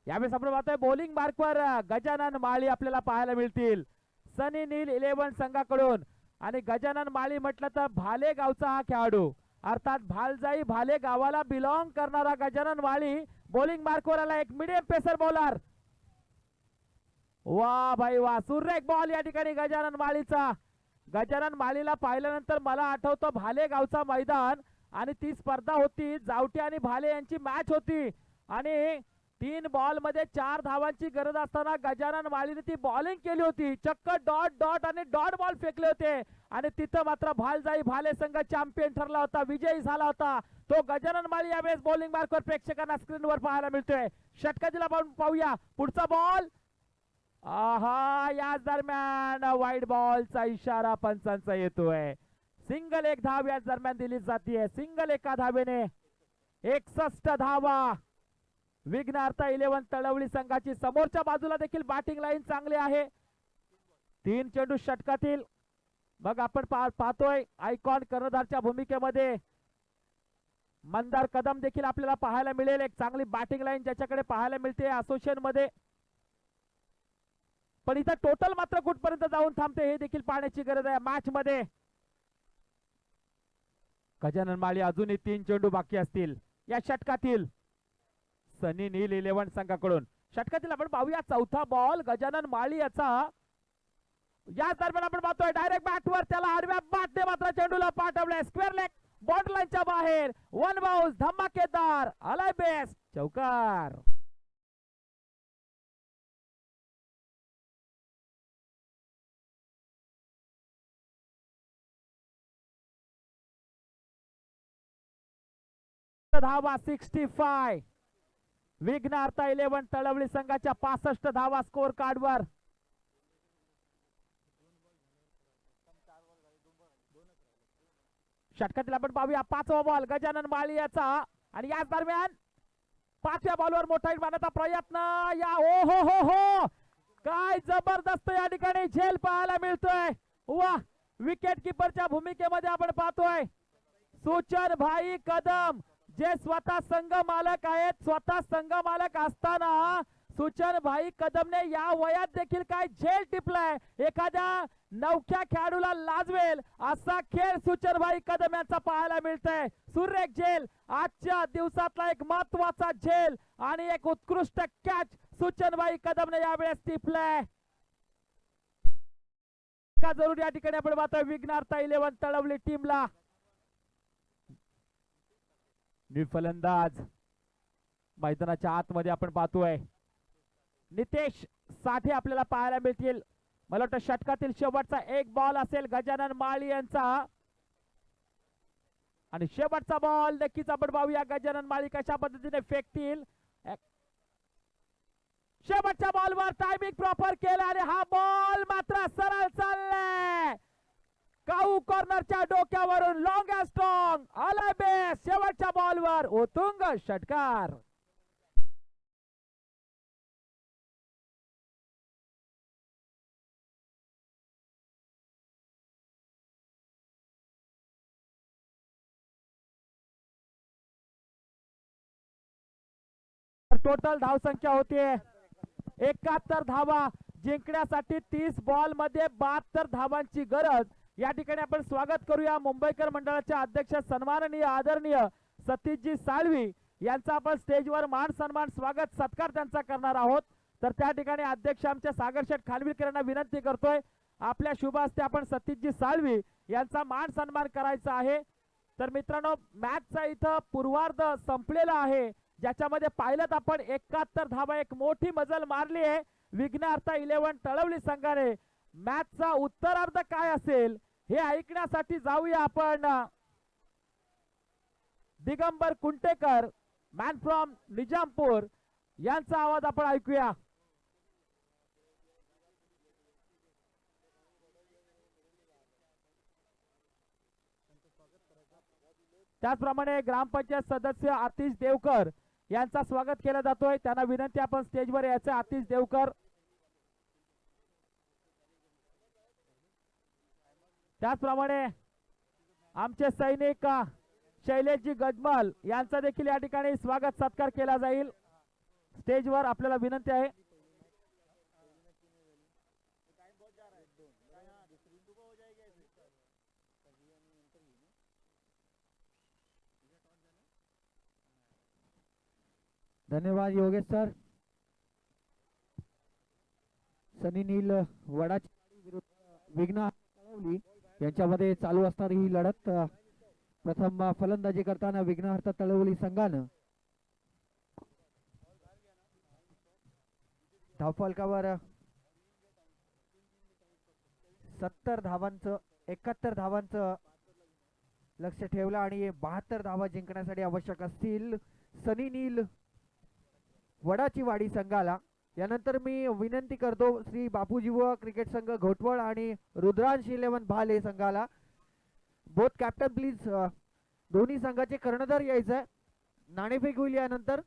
यावेळेस आपण पाहतोय बॉलिंग मार्कवर गजानन माळी आपल्याला पाहायला मिळतील सनी नील 11 संघाकडून. आणि गजानन माळी म्हटलं तर भाले गावचा हा खेळाडू, अर्थात भालजाई भाले गावाला बिलॉंग करणारा गजानन माळी बॉलिंग मार्कवर आला. एक मीडियम पेसर बॉलर. वा भाई वा, सुरेख बॉल या ठिकाणी गजानन माळीचा. गजानन माळीला पाहिल्यानंतर मला आठवतं भाले गावचा मैदान, आणि ती स्पर्धा होती जावटी आणि भाले यांची मॅच होती. आणि 3 बॉल मध्ये 4 धावांची गरज असताना गजानन माळीने ती बॉलिंग केली होती. चक्क डॉट डॉट आणि डॉट बॉल फेकले होते. आणि तिथं मात्र भालजाई भाले संघ चॅम्पियन ठरला होता, विजयी झाला होता. तो गजानन माळी यावेळेस बॉलिंग मार्कवर प्रेक्षकांना स्क्रीनवर पाहायला मिळतोय. षटकातील आपण पाहूया पुढचा बॉल. आहा, याच दरम्यान वाईड बॉलचा इशारा पंचांचा येतोय. सिंगल एक धाव याच दरम्यान दिली जाते. सिंगल एका धावेने 61 धावा. विघ्नार्थ 11 तळवली संघाची. समोरच्या बाजूला देखील बॅटिंग लाईन चांगली आहे. 3 चेंडू षटकातील. मग आपण पाहतोय आयकॉन कर्णधारच्या भूमिकेमध्ये मंदार कदम देखील आपल्याला पाहायला मिळेल. एक चांगली बॅटिंग लाईन ज्याच्याकडे पाहायला मिळते असोसिएशन मध्ये. पण इथं टोटल मात्र कुठपर्यंत जाऊन थांबते हे देखील पाहण्याची गरज आहे मॅच मध्ये. गजानन माळी अजूनही 3 चेंडू बाकी असतील या षटकातील. सनी नील 11 संघाकडून. षटकातील आपण पाहूया चौथा बॉल गजानन माळी याचा. या दरम्यान आपण पाहतोय डायरेक्ट बॅटवर, त्याला आडव्या बॅटने मात्र चेंडूला पाठवले स्क्वेअर लेग बॉर्डर लाईनच्या बाहेर. 1 बाउन्स धमाकेदार आलाय बेस्ट चौकार. धावा 65. विघ्नार्थ 11 तळवली संघाच्या 65 धावा स्कोर कार्डवर. षटकातील आपण पाहूया 5वा बॉल गजानन माळी याचा. आणि याच दरम्यान 5व्या बॉलवर मोठा हिट मारण्याचा प्रयत्न. या ओ हो हो हो, काय जबरदस्त या ठिकाणी झेल पाहायला मिळतोय. वा, विकेट किपरच्या भूमिकेमध्ये आपण पाहतोय सुचन भाई कदम, जे स्वतः संघ मालक आहेत. स्वतः संघ मालक असताना सुचन भाई कदमने या वयात देखील काय झेल टिपलाय. एखाद्या नवख्या खेळाडूला लाजवेल असा खेळ सुचन भाई कदम यांचा पाहायला मिळतोय. सुरेख झेल, आजच्या दिवसातला एक महत्वाचा झेल आणि एक उत्कृष्ट कॅच सुचन भाई कदमने यावेळेस टिपलाय. का जरूर या ठिकाणी आपण पाहतोय विघ्नार्थ 11 तळवली टीमला. फलंदाज मैदानाच्या आतमध्ये आपण पाहतोय नितेश साठे आपल्याला पाहायला मिळतील. मला वाटतं षटकातील शेवटचा एक बॉल असेल गजानन माळी यांचा. आणि शेवटचा बॉल नक्कीच आपण पाहूया गजानन माळी कशा पद्धतीने फेकतील. शेवटच्या बॉलवर टायमिंग प्रॉपर केला आणि हा बॉल मात्र सरळ चाललाय. काऊ कॉर्नरच्या डोक्यावरून लॉंग अँड स्ट्रॉंग आला बेस शेवटच्या बॉलवर उत्तुंग षटकार. टोटल धावसंख्या होते 71 धावा. जिंकण्यासाठी 30 बॉल मध्ये 72 धावांची गरज. या ठिकाणी आपण स्वागत करूया मुंबईकर मंडळाचे अध्यक्ष सन्माननीय आदरणीय सतीशजी साळवी यांचा आपण स्टेजवर मान सन्मान स्वागत सत्कार त्यांचा करणार आहोत. तर त्या ठिकाणी अध्यक्ष आमच्या सागरशेठ खानविलकर यांना विनंती करतोय आपल्या शुभ हस्ते आपण सतीशजी साळवी यांचा मान सन्मान करायचा आहे. तर मित्रांनो मॅचचा इथं पूर्वार्ध संपलेला आहे ज्याच्यामध्ये पाहिलं आपण 71 धावा एक मोठी मजल मारली आहे विघ्नहर्ता 11 तळवली संघाने. मॅचचा उत्तरार्ध काय असेल हे ऐकण्यासाठी जाऊया आपण दिगंबर कुंटेकर मॅन फ्रॉम निजामपूर यांचा आवाज आपण ऐकूया. त्याचप्रमाणे ग्रामपंचायत सदस्य आतिश देवकर यांचा स्वागत केलं जातोय. त्यांना विनंती आपण स्टेजवर यायचं. आतिश देवकर. त्याचप्रमाणे आमचे सैनिक शैलेशजी गजमल यांचा देखील या ठिकाणी स्वागत सत्कार केला जाईल. स्टेजवर आपल्याला विनंती आहे. धन्यवाद योगेश सर. सनी नील वडाची विरुद्ध विघ्न तळवली यांच्यामध्ये चालू असणारी ही लढत. प्रथम फलंदाजी करताना विघ्नहर्ता तळवली संघानं धावफलकावर 70 धावांचं 71 धावांचं लक्ष ठेवलं आणि 72 धावा जिंकण्यासाठी आवश्यक असतील सनी नील वडाची वाडी संघाला. यानंतर मी विनंती करतो श्री बापूजी बुवा क्रिकेट संघ घोटवळ आणि रुद्रांश 11 भाले संघाला बोथ कॅप्टन प्लीज दोन्ही संघाचे कर्णधार यायचं आहे. नाणेफेक होईल यानंतर.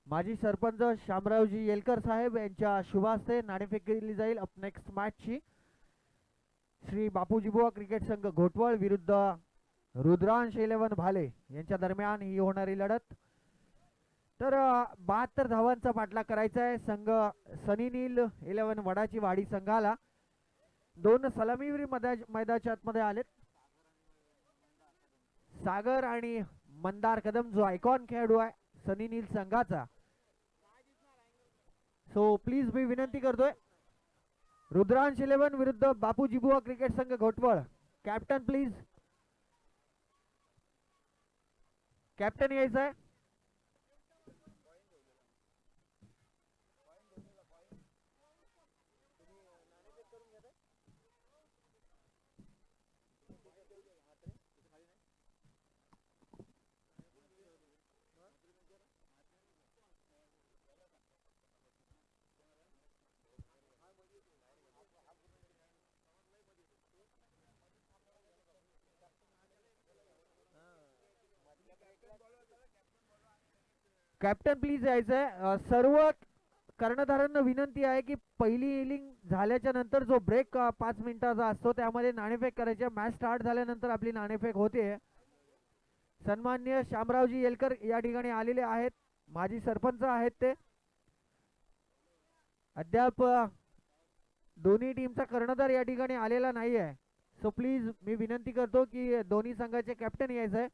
माजी सरपंच शामरावजी येलकर साहेब यांच्या शुभास्ते नाणेफेक केली जाईल अप नेक्स्ट मॅचची. श्री बापूजी बुवा क्रिकेट संघ घोटवळ विरुद्ध रुद्रांश 11 भाले यांच्या दरम्यान ही होणारी लढत. तर 72 धावांचा पाठलाग करायचा आहे संघ सनी नील 11 वडाची वाडी संघाला. दोन सलामीवीर मैदानाच्या आतमध्ये आलेत. सागर आणि मंदार कदम जो आयकॉन खेळाडू आहे सनी नील संघाचा. सो प्लीज मी विनंती करतोय रुद्रांश 11 विरुद्ध बापूजी बुवा क्रिकेट संघ घोटवळ. Captain please. कॅप्टन यायचं आहे. कॅप्टन प्लीज यायचंय. सर्व कर्णधारांना विनंती आहे की पहिली इनिंग झाल्याच्या नंतर जो ब्रेक 5 मिनिटाचा असतो त्यामध्ये नाणेफेक करायचे. मॅच स्टार्ट झाल्यानंतर आपली नाणेफेक होते. सन्माननीय शामरावजी येलकर या ठिकाणी आलेले आहेत. माजी सरपंच आहेत ते. अद्याप दोन्ही टीमचा कर्णधार या ठिकाणी आलेला नाही आहे. सो प्लीज मी विनंती करतो की दोन्ही संघाचे कॅप्टन यायचंय.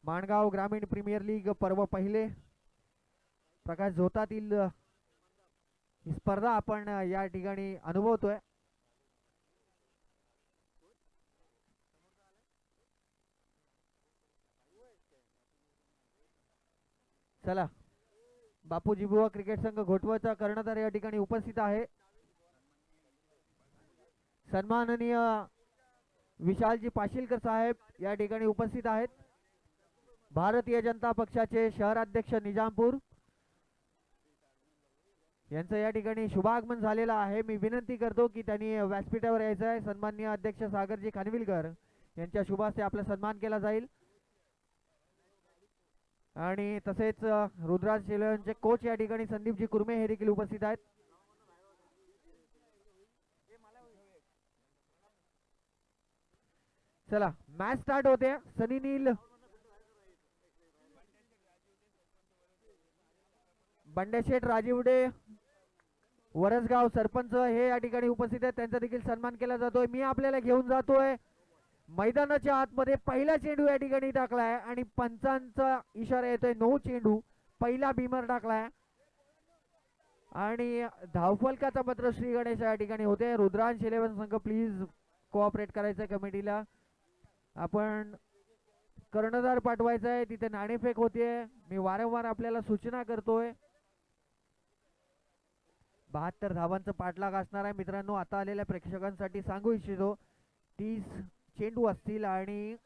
माणगाव ग्रामीण प्रीमियर लीग पर्व पहिले प्रकाश झोतातील ही स्पर्धा आपण या ठिकाणी अनुभवतोय. चला बापूजी बुवा क्रिकेट संघ घोटवळचा कर्णधार या ठिकाणी उपस्थित आहे. सन्माननीय विशालजी पाशीलकर साहेब या ठिकाणी उपस्थित आहेत. भारतीय जनता पक्षाचे शहराध्यक्ष निजामपूर यांचं या ठिकाणी शुभागमन झालेलं आहे. मी विनंती करतो की त्यांनी व्यासपीठावर यायचं आहे. सन्माननीय अध्यक्ष सागरजी खानविलकर यांच्या शुभ हस्ते आपला सन्मान केला जाईल. आणि तसेच रुद्राज शेलवनचे कोच या ठिकाणी संदीपजी कुर्मे हे देखील उपस्थित आहेत. चला मॅच स्टार्ट होते. सनी नील बंडेशेठ राजीवडे वरसगाव सरपंच हे या ठिकाणी उपस्थित आहेत. त्यांचा देखील सन्मान केला जातोय. मी आपल्याला घेऊन जातोय मैदानाच्या आतमध्ये. पहिला चेंडू या ठिकाणी टाकलाय आणि पंचांचा इशारा येतोय नो चेंडू. पहिला बीमर टाकलाय आणि धावफलकाचा मात्र श्री गणेश या ठिकाणी होते. रुद्रांश 11 संघ प्लीज कोऑपरेट करायचं कमिटीला. आपण कर्णधार पाठवायचा आहे. तिथे नाणेफेक होते. मी वारंवार आपल्याला सूचना करतोय. 72 धावांचा पाठलाग असणार आहे मित्रांनो. आता आलेल्या प्रेक्षकांसाठी सांगू इच्छितो 30 चेंडू असतील आणि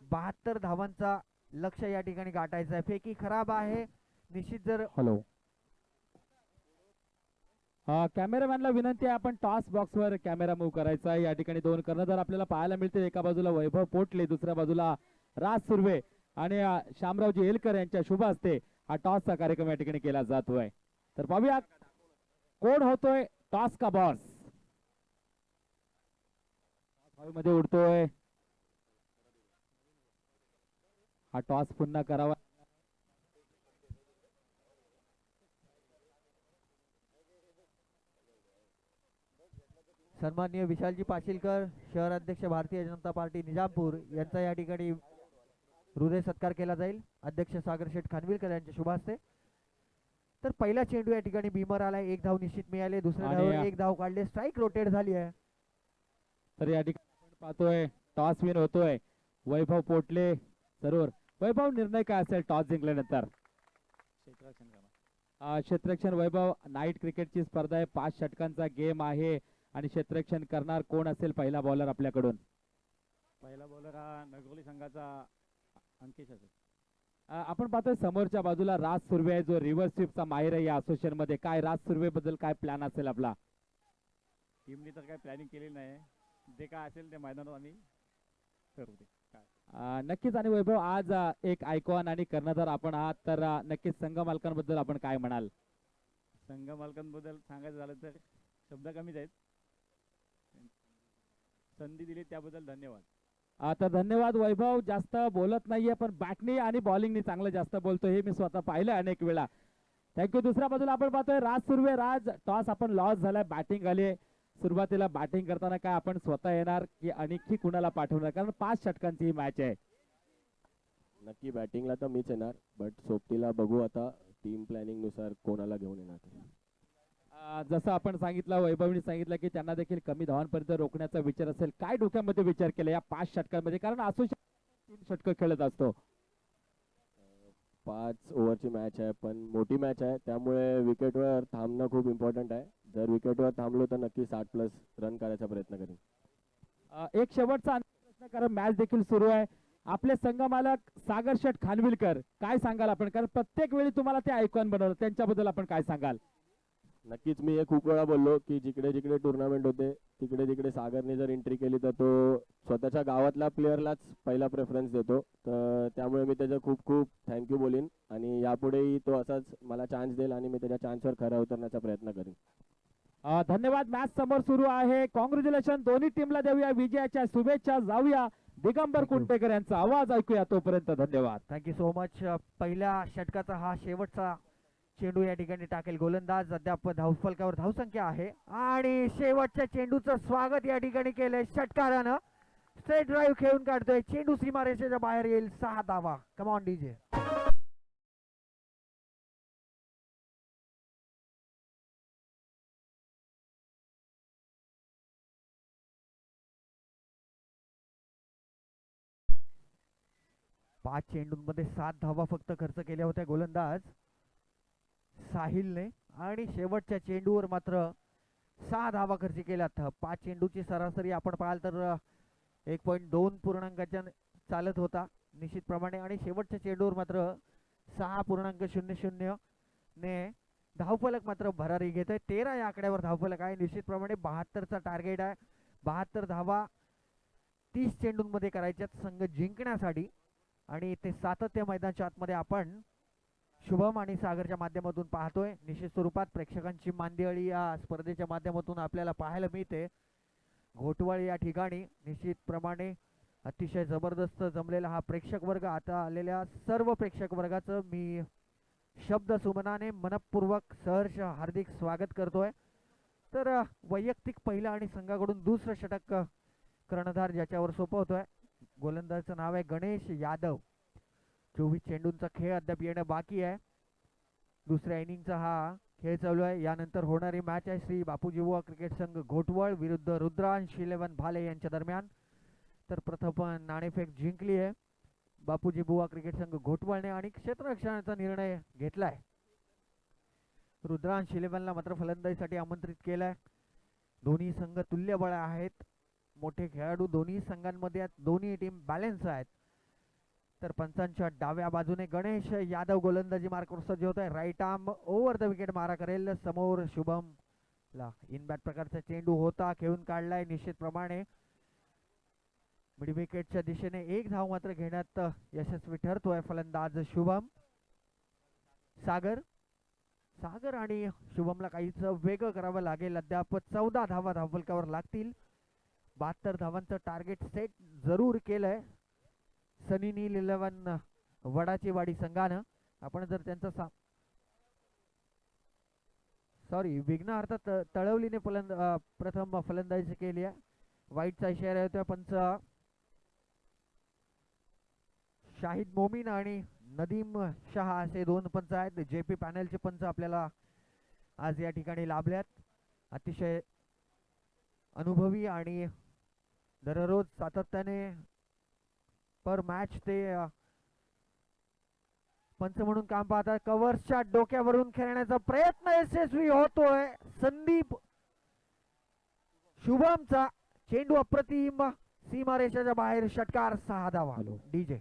72 धावांचा लक्ष या ठिकाणी गाठायचं आहे. फेकी खराब आहे निश्चित. जर हॅलो कॅमेरामॅनला विनंती आहे आपण टॉस बॉक्स वर कॅमेरा मूव्ह करायचा आहे. या ठिकाणी दोन कर्णधार आपल्याला पाहायला मिळतील. एका बाजूला वैभव पोटले, दुसऱ्या बाजूला राज सुर्वे आणि शामरावजी एलकर यांच्या शुभ हस्ते हा टॉसचा कार्यक्रम या ठिकाणी केला जातोय. तर पाहूया कोण होतोय टॉस का बॉस. मध्ये उडतोय हा टॉस पुन्हा करावा. सन्माननीय विशालजी पाशीलकर शहराध्यक्ष भारतीय जनता पार्टी निजामपूर यांचा या ठिकाणी हृदय सत्कार केला जाईल अध्यक्ष सागर शेठ खानविलकर यांच्या शुभ हस्ते. तर पहिला चेंडू या ठिकाणी बीमर आलाय. एक धाव निश्चित मिळाले. दुसऱ्या धावावर एक धाव काढले. स्ट्राईक रोटेट झाली आहे. तर या ठिकाणी आपण पाहतोय टॉस विन होतोय वैभव पोटले. जरूर वैभव, निर्णय काय असेल टॉस जिंकल्यानंतर. क्षेत्ररक्षण वैभव, नाईट क्रिकेटची स्पर्धा आहे. 5 षटकांचा गेम आहे आणि क्षेत्ररक्षण करणार कोण असेल पहिला बॉलर आपल्याकडून. पहिला बॉलर हा नगरोली संघाचा अंकिश असेल. आपण पाहतोय समोरच्या बाजूला राज सुर्वे आहे जो रिव्हर्स स्वीपचा माहिर आहे या असोसिएशन मध्ये. काय राज सुर्वे बद्दल काय प्लॅन असेल आपला. टीमने तर काही प्लॅनिंग केलेली नाही. जे काय असेल ते मैदानात आम्ही करू. ते नक्कीच. आणि वैभव आज एक आयकॉन आणि कर्णधार आपण आहात तर नक्कीच संघ मालकांबद्दल आपण काय म्हणाल. संघ मालकांबद्दल सांगायचं झालं तर शब्द कमीच आहेत. संधी दिली त्याबद्दल धन्यवाद. तर धन्यवाद वैभव. जास्त बोलत नाहीये पण बॅटनी आणि बॉलिंगनी चांगलं जास्त बोलतो हे मी स्वतः पाहिलं अनेक वेळा. थँक्यू. दुसऱ्या बाजूला आपण पाहतोय राज सुर्वे. राज, टॉस आपण लॉस झालाय. बॅटिंग आली. सुरुवातीला बॅटिंग करताना काय आपण स्वतः येणार की आणखी कुणाला पाठवणार, कारण 5 षटकांची ही मॅच आहे. नक्की बॅटिंगला तर मीच येणार, बट सोबतीला बघू आता टीम प्लॅनिंग नुसार कोणाला घेऊन येणार. जसं आपण सांगितलं, वैभवनी सांगितलं की त्यांना देखील कमी धावांपर्यंत रोखण्याचा विचार असेल. काय डोक्यामध्ये विचार केला या 5 षटकांमध्ये, कारण असोसिएशन 3 षटकं खेळत असतो. 5 ओव्हरची मॅच आहे पण मोठी मॅच आहे, त्यामुळे विकेटवर थांबणं खूप इम्पॉर्टंट आहे. जर विकेटवर थांबलो तर नक्की 60+ रन करायचा प्रयत्न करेन. एक शेवटचा प्रश्न, कारण मॅच देखील सुरू आहे. आपले संघ मालक सागर शेठ खानविलकर, काय सांगाल आपण, कारण प्रत्येक वेळी तुम्हाला ते आयकॉन बनवलं, त्यांच्याबद्दल आपण काय सांगाल. नक्कीच मी हे खूप वेळा बोललो की जिकडे जिकडे टुर्नामेंट होते तिकडे तिकडे सागरने जर एंट्री केली तर तो स्वतःच्या गावातल्या प्लेअरलाच पहिला प्रेफरन्स देतो. तर त्यामुळे मी त्याचं खूप खूप थँक्यू बोलीन आणि यापुढेही तो असाच मला चान्स देईल आणि मी त्याच्या चान्सवर खरा उतरण्याचा प्रयत्न करेन. धन्यवाद. मॅच समोर सुरू आहे. कॉंग्रॅच्युलेशन दोन्ही टीमला देऊया विजयाच्या शुभेच्छा. जाऊया दिगंबर कुंटेकर यांचा आवाज ऐकूया. तोपर्यंत धन्यवाद. Thank you so much. पहिल्या षटकाचा हा शेवटचा चेंडू या ठिकाणी टाकेल गोलंदाज. अद्याप धावफलकावर धावसंख्या आहे आणि शेवटच्या चेंडूचं स्वागत या ठिकाणी केलंय षटकारानं. स्ट्रेट ड्राईव्ह खेळून काढतोय चेंडू, सीमारेषेच्या बाहेर येईल. 6 धावा. कम ऑन डीजे. पाच चेंडूंमध्ये 7 धावा फक्त खर्च केल्या होत्या गोलंदाज साहिलने आणि शेवटच्या चेंडूवर मात्र 6 धावा खर्च केल्यात. 5 चेंडूची सरासरी आपण पाहाल तर 1.2 पूर्णांकाच्या चालत होता निश्चितप्रमाणे, आणि शेवटच्या चेंडूवर मात्र 6.00 ने धावफलक मात्र भरारी घेतोय. 13 या आकड्यावर धावफलक आहे. निश्चितप्रमाणे 72चा टार्गेट आहे. 72 धावा 30 चेंडूंमध्ये करायच्यात संघ जिंकण्यासाठी, आणि ते सातत्य मैदानाच्या आतमध्ये आपण शुभम आणि सागरच्या माध्यमातून पाहतोय. निश्चित स्वरूपात प्रेक्षकांची मांदियाळी या स्पर्धेच्या माध्यमातून आपल्याला पाहायला मिळते. घोटवळ या ठिकाणी निश्चितप्रमाणे अतिशय जबरदस्त जमलेला हा प्रेक्षक वर्ग. आता आलेल्या सर्व प्रेक्षक वर्गाचं मी शब्द सुमनाने मनपूर्वक सहर्ष हार्दिक स्वागत करतोय. तर वैयक्तिक पहिलं आणि संघाकडून दुसरं षटक कर्णधार ज्याच्यावर सोपवतोय, गोलंदाजाचं नाव आहे गणेश यादव. 24 चेंडूंचा खेळ अद्याप येणं बाकी आहे. दुसऱ्या इनिंगचा हा खेळ चालू आहे. यानंतर होणारी मॅच आहे श्री बापूजी बुवा क्रिकेट संघ घोटवळ विरुद्ध रुद्रांश 11 भाले यांच्या दरम्यान. तर प्रथम नाणेफेक जिंकली आहे बापूजी बुवा क्रिकेट संघ घोटवळने आणि क्षेत्ररक्षणाचा निर्णय घेतलाय. रुद्रांश 11ला मात्र फलंदाजीसाठी आमंत्रित केलंय. दोन्ही संघ तुल्यबळ आहेत, मोठे खेळाडू दोन्ही संघांमध्ये आहेत, दोन्ही टीम बॅलन्स आहेत. तर पंचांच्या डाव्या बाजूने गणेश यादव गोलंदाजी मार्कवर सज्ज होत आहे. Right arm over the wicket मारा करेल. समोर शुभम ला इन बॅट प्रकारचा चेंडू होता, खेळून काढलाय. निश्चितप्रमाणे मिड विकेटच्या दिशेने एक धाव मात्र घेण्यात यशस्वी ठरतोय फलंदाज शुभम. सागर आणि शुभमला काहीच वेगळं करावं लागेल. अद्याप 14 धावा धावफलकावर लागतील. 72 धावांचं टार्गेट सेट जरूर केलंय सनी नील 11 वडाची वाडी संघानं. आपण जर त्यांचा विघ्न अर्थात तळवलीने प्रथम फलंदाजी केली आहे. वाईटचा इशारा येतोय. पंच शाहिद मोमीन आणि नदीम शहा असे 2 पंच आहेत. जेपी पॅनलचे पंच आपल्याला आज या ठिकाणी लाभल्यात. अतिशय अनुभवी आणि दररोज सातत्याने पर मॅच ते पंच म्हणून काम पाहतात. कव्हर्सच्या डोक्यावरून खेळण्याचा प्रयत्न यशस्वी होतोय संदीप. शुभमचा चेंडू अप्रतिम सीमारेषेच्या बाहेर, षटकार. 6 धावा. डीजे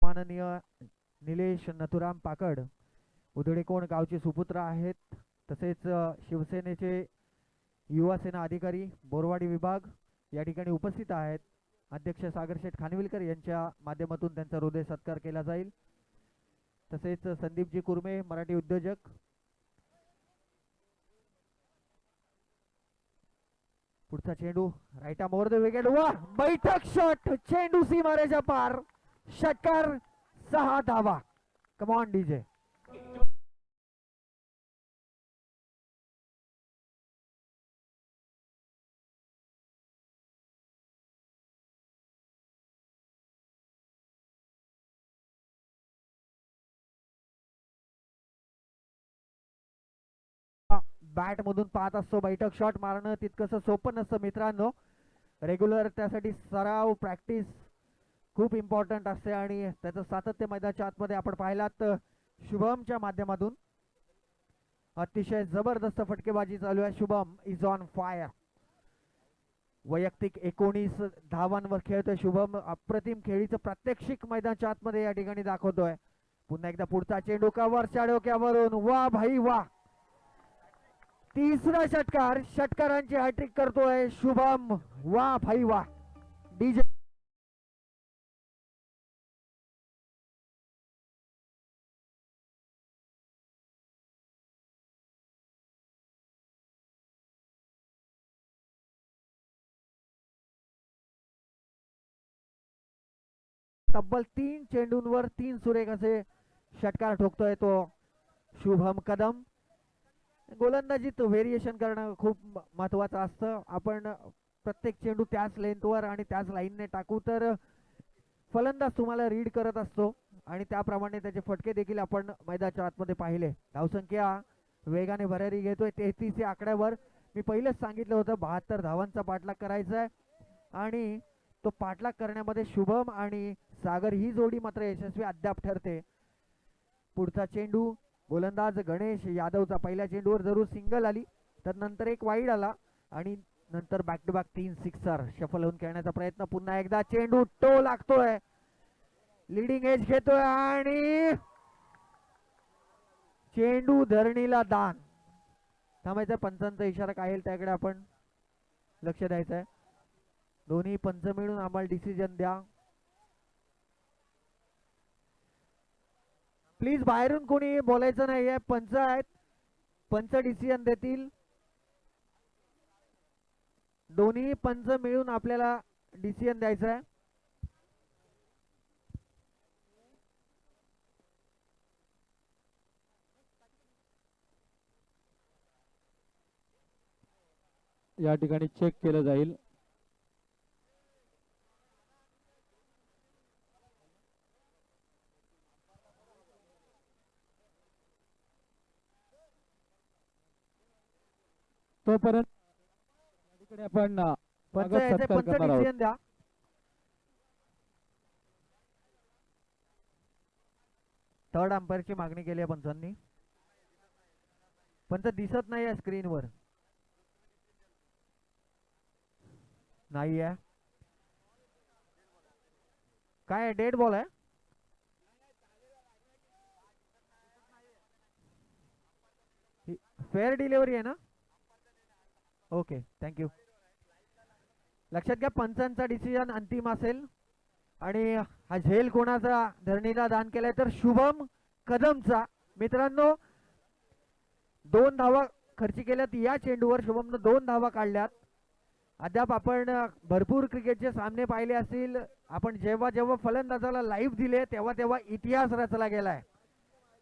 माननीय निलेश नथुराम पाकड उधळेकोण गावचे सुपुत्र आहेत. तसेच शिवसेनेचे युवा सेना अधिकारी बोरवाडी विभाग या ठिकाणी उपस्थित आहेत. अध्यक्ष सागरशेठ खानविलकर यांच्या माध्यमातून त्यांचा हृदय सत्कार केला जाईल. तसेच संदीपजी कुर्मे मराठी उद्योजक, पुढचा चेंडू right arm over the wicket. वा बैठक शॉट, चेंडू सीमारेषा पार, षटकार. 6 धावा. कम ऑन डीजे. बॅट मधून पाहत असतो. बैठक शॉट मारणं तितकंसं सोपं नसतं मित्रांनो. रेग्युलर त्यासाठी सराव, प्रॅक्टिस खूप इम्पॉर्टंट असते आणि त्याचं सातत्य मैदानाच्या आतमध्ये आपण पाहिलात तर शुभमच्या माध्यमातून अतिशय जबरदस्त फटकेबाजी चालू आहे. Shubham is on fire. वैयक्तिक 19 धावांवर खेळतोय शुभम. अप्रतिम खेळीचं प्रात्यक्षिक मैदानाच्या आतमध्ये या ठिकाणी दाखवतोय. पुन्हा एकदा पुढचा चेंडू कव्हरच्या डोक्यावरून. वा भाई वा. तिसरा षटकार. षटकारांची हॅट्रिक करतोय शुभम. वा भाई वा. डीजे तब्बल 3 चेंडूंवर 3 सुरेख असे षटकार ठोकतोय तो शुभम कदम. गोलंदाजीत व्हेरिएशन करणं खूप महत्वाचं असतं. आपण प्रत्येक चेंडू त्याच लेंथवर आणि त्याच लाईनने टाकू तर फलंदाज तुम्हाला रीड करत असतो आणि त्याप्रमाणे त्याचे फटके देखील आपण मैदानाच्या आतमध्ये पाहिले. धावसंख्या वेगाने भरारी घेतोय 33 या आकड्यावर. मी पहिलेच सांगितलं होतं 72 धावांचा पाठलाग करायचा आहे आणि तो पाठलाग करण्यामध्ये शुभम आणि सागर ही जोडी मात्र यशस्वी अद्याप ठरते. पुढचा चेंडू गोलंदाज गणेश यादवचा पहिल्या चेंडूवर जरूर सिंगल आली, तर नंतर एक वाईड आला आणि नंतर back to back 3 sixer shuffle होऊन खेळण्याचा प्रयत्न. पुन्हा एकदा चेंडू टो लागतोय, लिडिंग एज घेतोय आणि चेंडू धरणीला दान. थांबायचं, पंचांचा इशारा काय येईल त्याकडे आपण लक्ष द्यायचं आहे. दोन्ही पंच मिळून आम्हाला डिसिजन द्या प्लीज. बाहेरून कोणी बोलायचं नाहीये, पंच आहेत, पंच डिसिजन देतील. दोन्ही पंच मिळून आपल्याला डिसिजन द्यायचा आहे. या ठिकाणी चेक केलं जाईल. तोपर्यंत या ठिकाणी आपण पंच स्वागत याचे सत्कार पंच करणार आहोत. डिसिजन द्या. थर्ड अंपायरची मागणी केली आहे पंचांनी. पंच दिसत नाही आहे स्क्रीनवर, नाही आहे. काय डेड बॉल आहे? फेअर डिलिव्हरी आहे ना? Okay, thank you. लक्षात घ्या, पंचांचा डिसिजन अंतिम असेल आणि हा झेल कोणाचा धरणीला दान केलाय तर शुभम कदमचा. मित्रांनो, 2 धावा खर्ची केल्यात या चेंडूवर. शुभमनं 2 धावा काढल्यात. अद्याप आपण भरपूर क्रिकेटचे सामने पाहिले असतील. आपण जेव्हा जेव्हा फलंदाजाला लाईव्ह दिले तेव्हा तेव्हा इतिहास रचला गेलाय.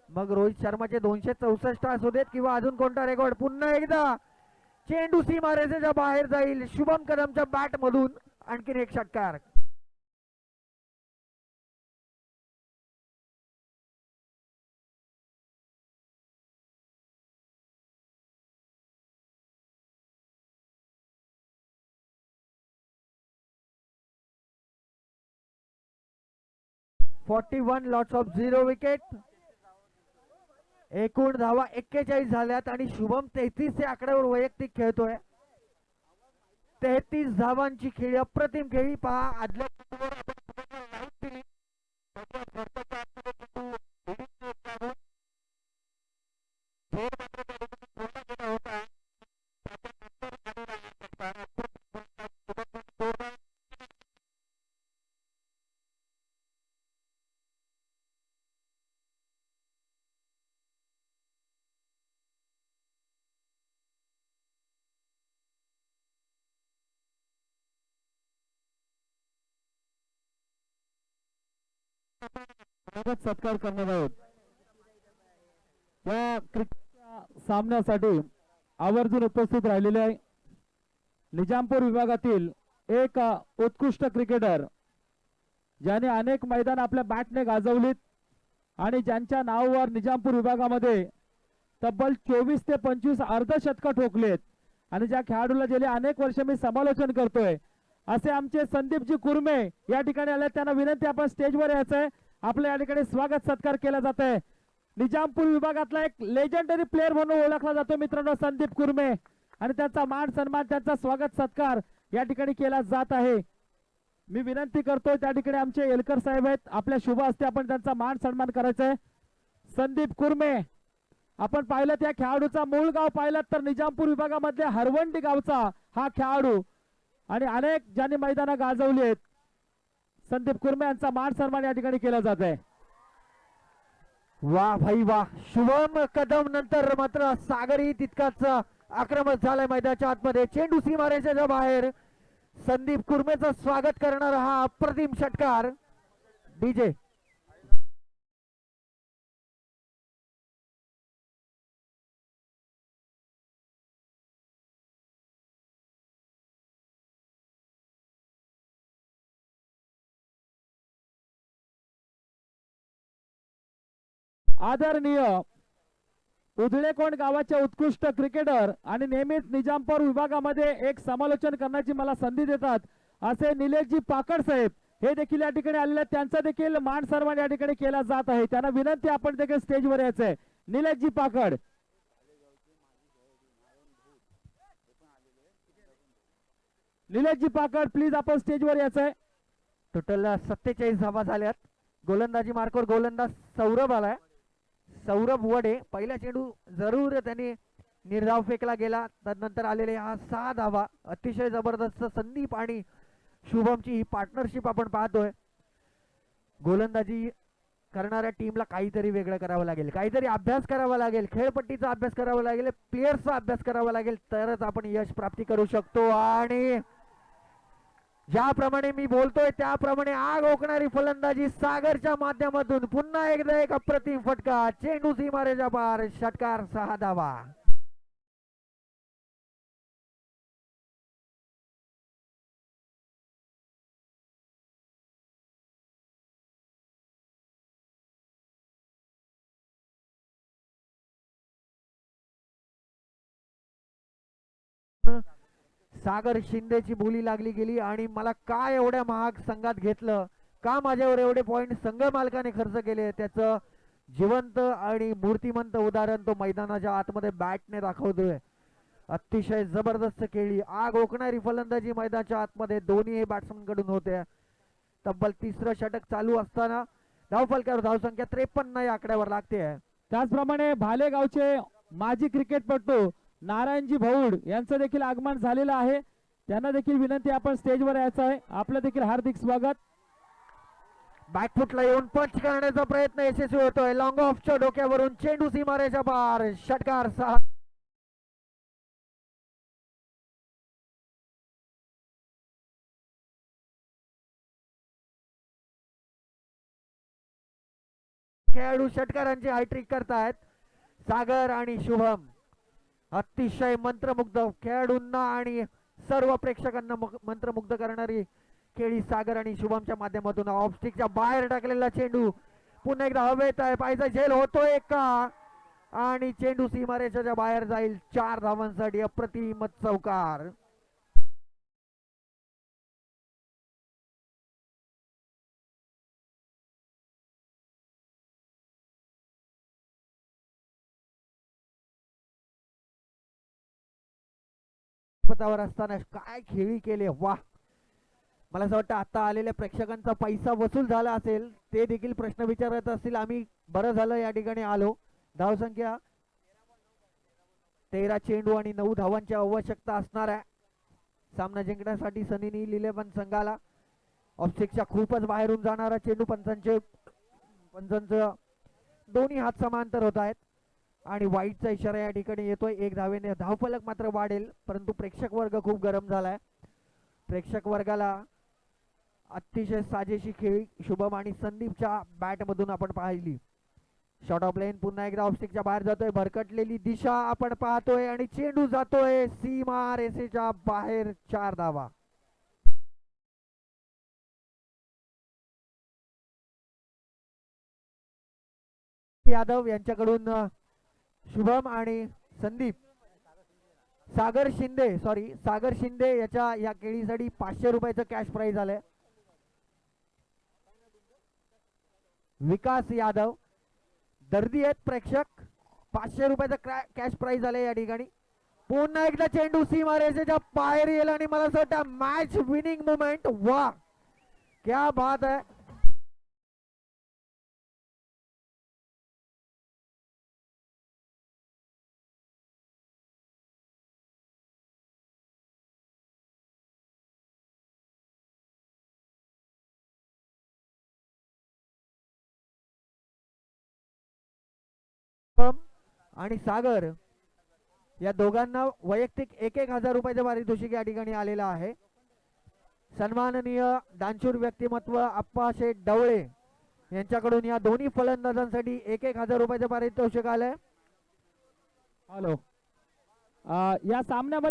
मग रोहित शर्माचे 264 असू देत किंवा अजून कोणता रेकॉर्ड. पुन्हा एकदा चेंडू सीमारेषेच्या बाहेर जाईल. शुभम कदमच्या बॅट मधून आणखीन एक षटकार. .41 लॉट्स ऑफ 0 विकेट. एकूण धावा 41 झाल्यात आणि शुभम 33 या आकड्यावर वैयक्तिक खेळतोय. 33 धावांची खेळी, अप्रतिम खेळी. पहा, आदल्या स्वागत सत्कार करणार आहोत. या क्रिकेटच्या सामन्यासाठी आवर्जून उपस्थित राहिलेले आहे निजामपूर विभागातील एक उत्कृष्ट क्रिकेटर, ज्याने अनेक मैदान आपल्या बॅटने गाजवलीत आणि ज्यांच्या नावावर निजामपूर विभागामध्ये तब्बल 24 ते 25 अर्धशतक ठोकलेत आणि ज्या खेळाडूला गेले अनेक वर्ष मी समालोचन करतोय, असे आमचे संदीपजी कुर्मे या ठिकाणी आले. त्यांना विनंती, आपण स्टेजवर यायचं आहे. आपल्या या ठिकाणी स्वागत सत्कार केला जात आहे. निजामपूर विभागातला एक लेजेंडरी प्लेअर म्हणून ओळखला जातो मित्रांनो संदीप कुर्मे, आणि त्यांचा मान सन्मान, त्यांचा स्वागत सत्कार या ठिकाणी केला जात आहे. मी विनंती करतोय, त्या ठिकाणी आमचे येलकर साहेब आहेत, आपल्या शुभ हस्ते आपण त्यांचा मान सन्मान करायचा आहे. संदीप कुर्मे, आपण पाहिलं त्या खेळाडूचा मूळ गाव पाहिलं तर निजामपूर विभागामधले हरवंडी गावचा हा खेळाडू, आणि अनेक ज्यांनी मैदानं गाजवली आहेत. संदीप कुर्मे यांचा मान सन्मान या ठिकाणी केला जात आहे. वाह भाई वाह. शुभम कदम नंतर मात्र सागरही तितकाच आक्रमक झालाय मैदानाच्या आतमध्ये. चेंडू सीमारेषेच्या बाहेर. संदीप कुर्मेचं स्वागत करणारा हा अप्रतिम षटकार. डीजे आदरणीय उधळेकोंड गावाचे उत्कृष्ट क्रिकेटर आणि नेहमीच निजामपूर विभागामध्ये एक समालोचन करण्याची मला संधी देतात असे निलेशजी पाकड साहेब हे देखील या ठिकाणी आलेले आहेत. त्यांचा देखील मान सन्मान या ठिकाणी केला जात आहे. त्यांना विनंती आपण देखील स्टेजवर यायचंय. निलेशजी पाकड, निलेशजी पाकड प्लीज आपण स्टेजवर यायचंय. टोटल 47 धावा झाल्यात. गोलंदाजी मार्कवर गोलंदाज सौरभ आलाय. सौरभ वडे. पहिला चेंडू जरूर त्यांनी निर्धाव फेकला गेला. त्यानंतर आलेले हा 6 धावा. अतिशय जबरदस्त संदीप आणि शुभमची ही पार्टनरशिप आपण पाहतोय. गोलंदाजी करणाऱ्या टीमला काहीतरी वेगळं करावं लागेल, काहीतरी अभ्यास करावा लागेल, खेळपट्टीचा अभ्यास करावा लागेल, प्लेयर्सचा अभ्यास करावा लागेल, तरच आपण यश प्राप्ती करू शकतो. आणि ज्याप्रमाणे मी बोलतोय त्याप्रमाणे आग ओकणारी फलंदाजी सागरच्या माध्यमातून पुन्हा एकदा एक अप्रतिम फटका. चेंडू सीमारेच्या पार. षटकार. 6 धावा. सागर शिंदेची बोली लागली गेली आणि मला काय एवढ्या महाग संघात घेतलं, का माझ्यावर एवढे पॉइंट संघ मालकाने खर्च केले, त्याचं जिवंत आणि मूर्तिमंत उदाहरण तो मैदानाच्या आतमध्ये बॅटने दाखवतोय. अतिशय जबरदस्त खेळी, आग ओकणारी फलंदाजी मैदानाच्या आतमध्ये दोन्ही बॅट्समन कडून होते. तब्बल 3रं षटक चालू असताना धावफलकावर धावसंख्या 53 या आकड्यावर लागते. त्याचप्रमाणे भालेगावचे माजी क्रिकेटपटू नारायणजी भौड यांचं देखील आगमन झालेलं आहे. त्यांना देखील विनंती आपण स्टेजवर यायचं आहे. आपलं देखील हार्दिक स्वागत. बॅकफुटला येऊन पंच करण्याचा प्रयत्न यशस्वी होतोय. लॉंग ऑफच्या डोक्यावरून चेंडू सीमारेच्या पार. षटकार. 6. खेळाडू षटकारांची हायट्रिक करतायत. सागर आणि शुभम. अतिशय मंत्रमुग्ध खेळाडूंना आणि सर्व प्रेक्षकांना मंत्रमुग्ध करणारी खेळी सागर आणि शुभमच्या माध्यमातून. ऑफस्टिकच्या बाहेर टाकलेला चेंडू पुन्हा एकदा हवेत आहे. पायचा झेल होतोय का आणि चेंडू सीमारेषेच्या बाहेर जाईल. 4 धावांसाठी अप्रतिम चौकार. पतावर असताना काय खेळी केले. वाह. मला असं वाटतं आता आलेल्या प्रेक्षकांचा पैसा वसूल झाला असेल, ते देखील प्रश्न विचारत असतील. आम्ही बरं झालं या ठिकाणी आलो. धावसंख्या 13 चेंडू आणि 9 धावांची आवश्यकता असणार आहे सामना जिंकण्यासाठी सनीनी इलेव्हन संघाला. ऑफस्टिकच्या खूपच बाहेरून जाणारा चेंडू पंचांचं दोन्ही हात समांतर होत आहेत आणि वाईटचा इशारा या ठिकाणी येतोय. 1 धावेने धावफलक मात्र वाढेल, परंतु प्रेक्षक वर्ग खूप गरम झालाय. प्रेक्षक वर्गाला अतिशय साजेशी खेळी शुभम आणि संदीपच्या बॅट मधून आपण पाहिली. शॉर्ट ऑफ लाईन पुन्हा एकदा ऑफस्टिकच्या बाहेर जातोय. भरकटलेली दिशा आपण पाहतोय आणि चेंडू जातोय सीमा रेषेच्या बाहेर. 4 धावा. यादव यांच्याकडून शुभम आणि संदीप. सागर शिंदे याच्या या केळीसाठी 500 रुपयाचं कॅश प्राइज आलंय. विकास यादव दर्दी आहेत प्रेक्षक. 500 रुपयाचं कॅश प्राइज आलंय या ठिकाणी. पुन्हा एकदा चेंडू सीमारेषेच्या बाहेर येईल आणि मला असं वाटतं मॅच विनिंग मोमेंट. वा क्या बात आहे. आणि सागर या दोघांना वैयक्तिक 1,000 रुपयाचं पारितोषिक या ठिकाणी आलेलं आहे. सन्माननीय दानशूर व्यक्तिमत्व आप्पाशेठ डवळे यांच्याकडून या दोन्ही फलंदाजांसाठी 1,000 रुपयाचं पारितोषिक आलंय. हॅलो, या सामन्यामध्ये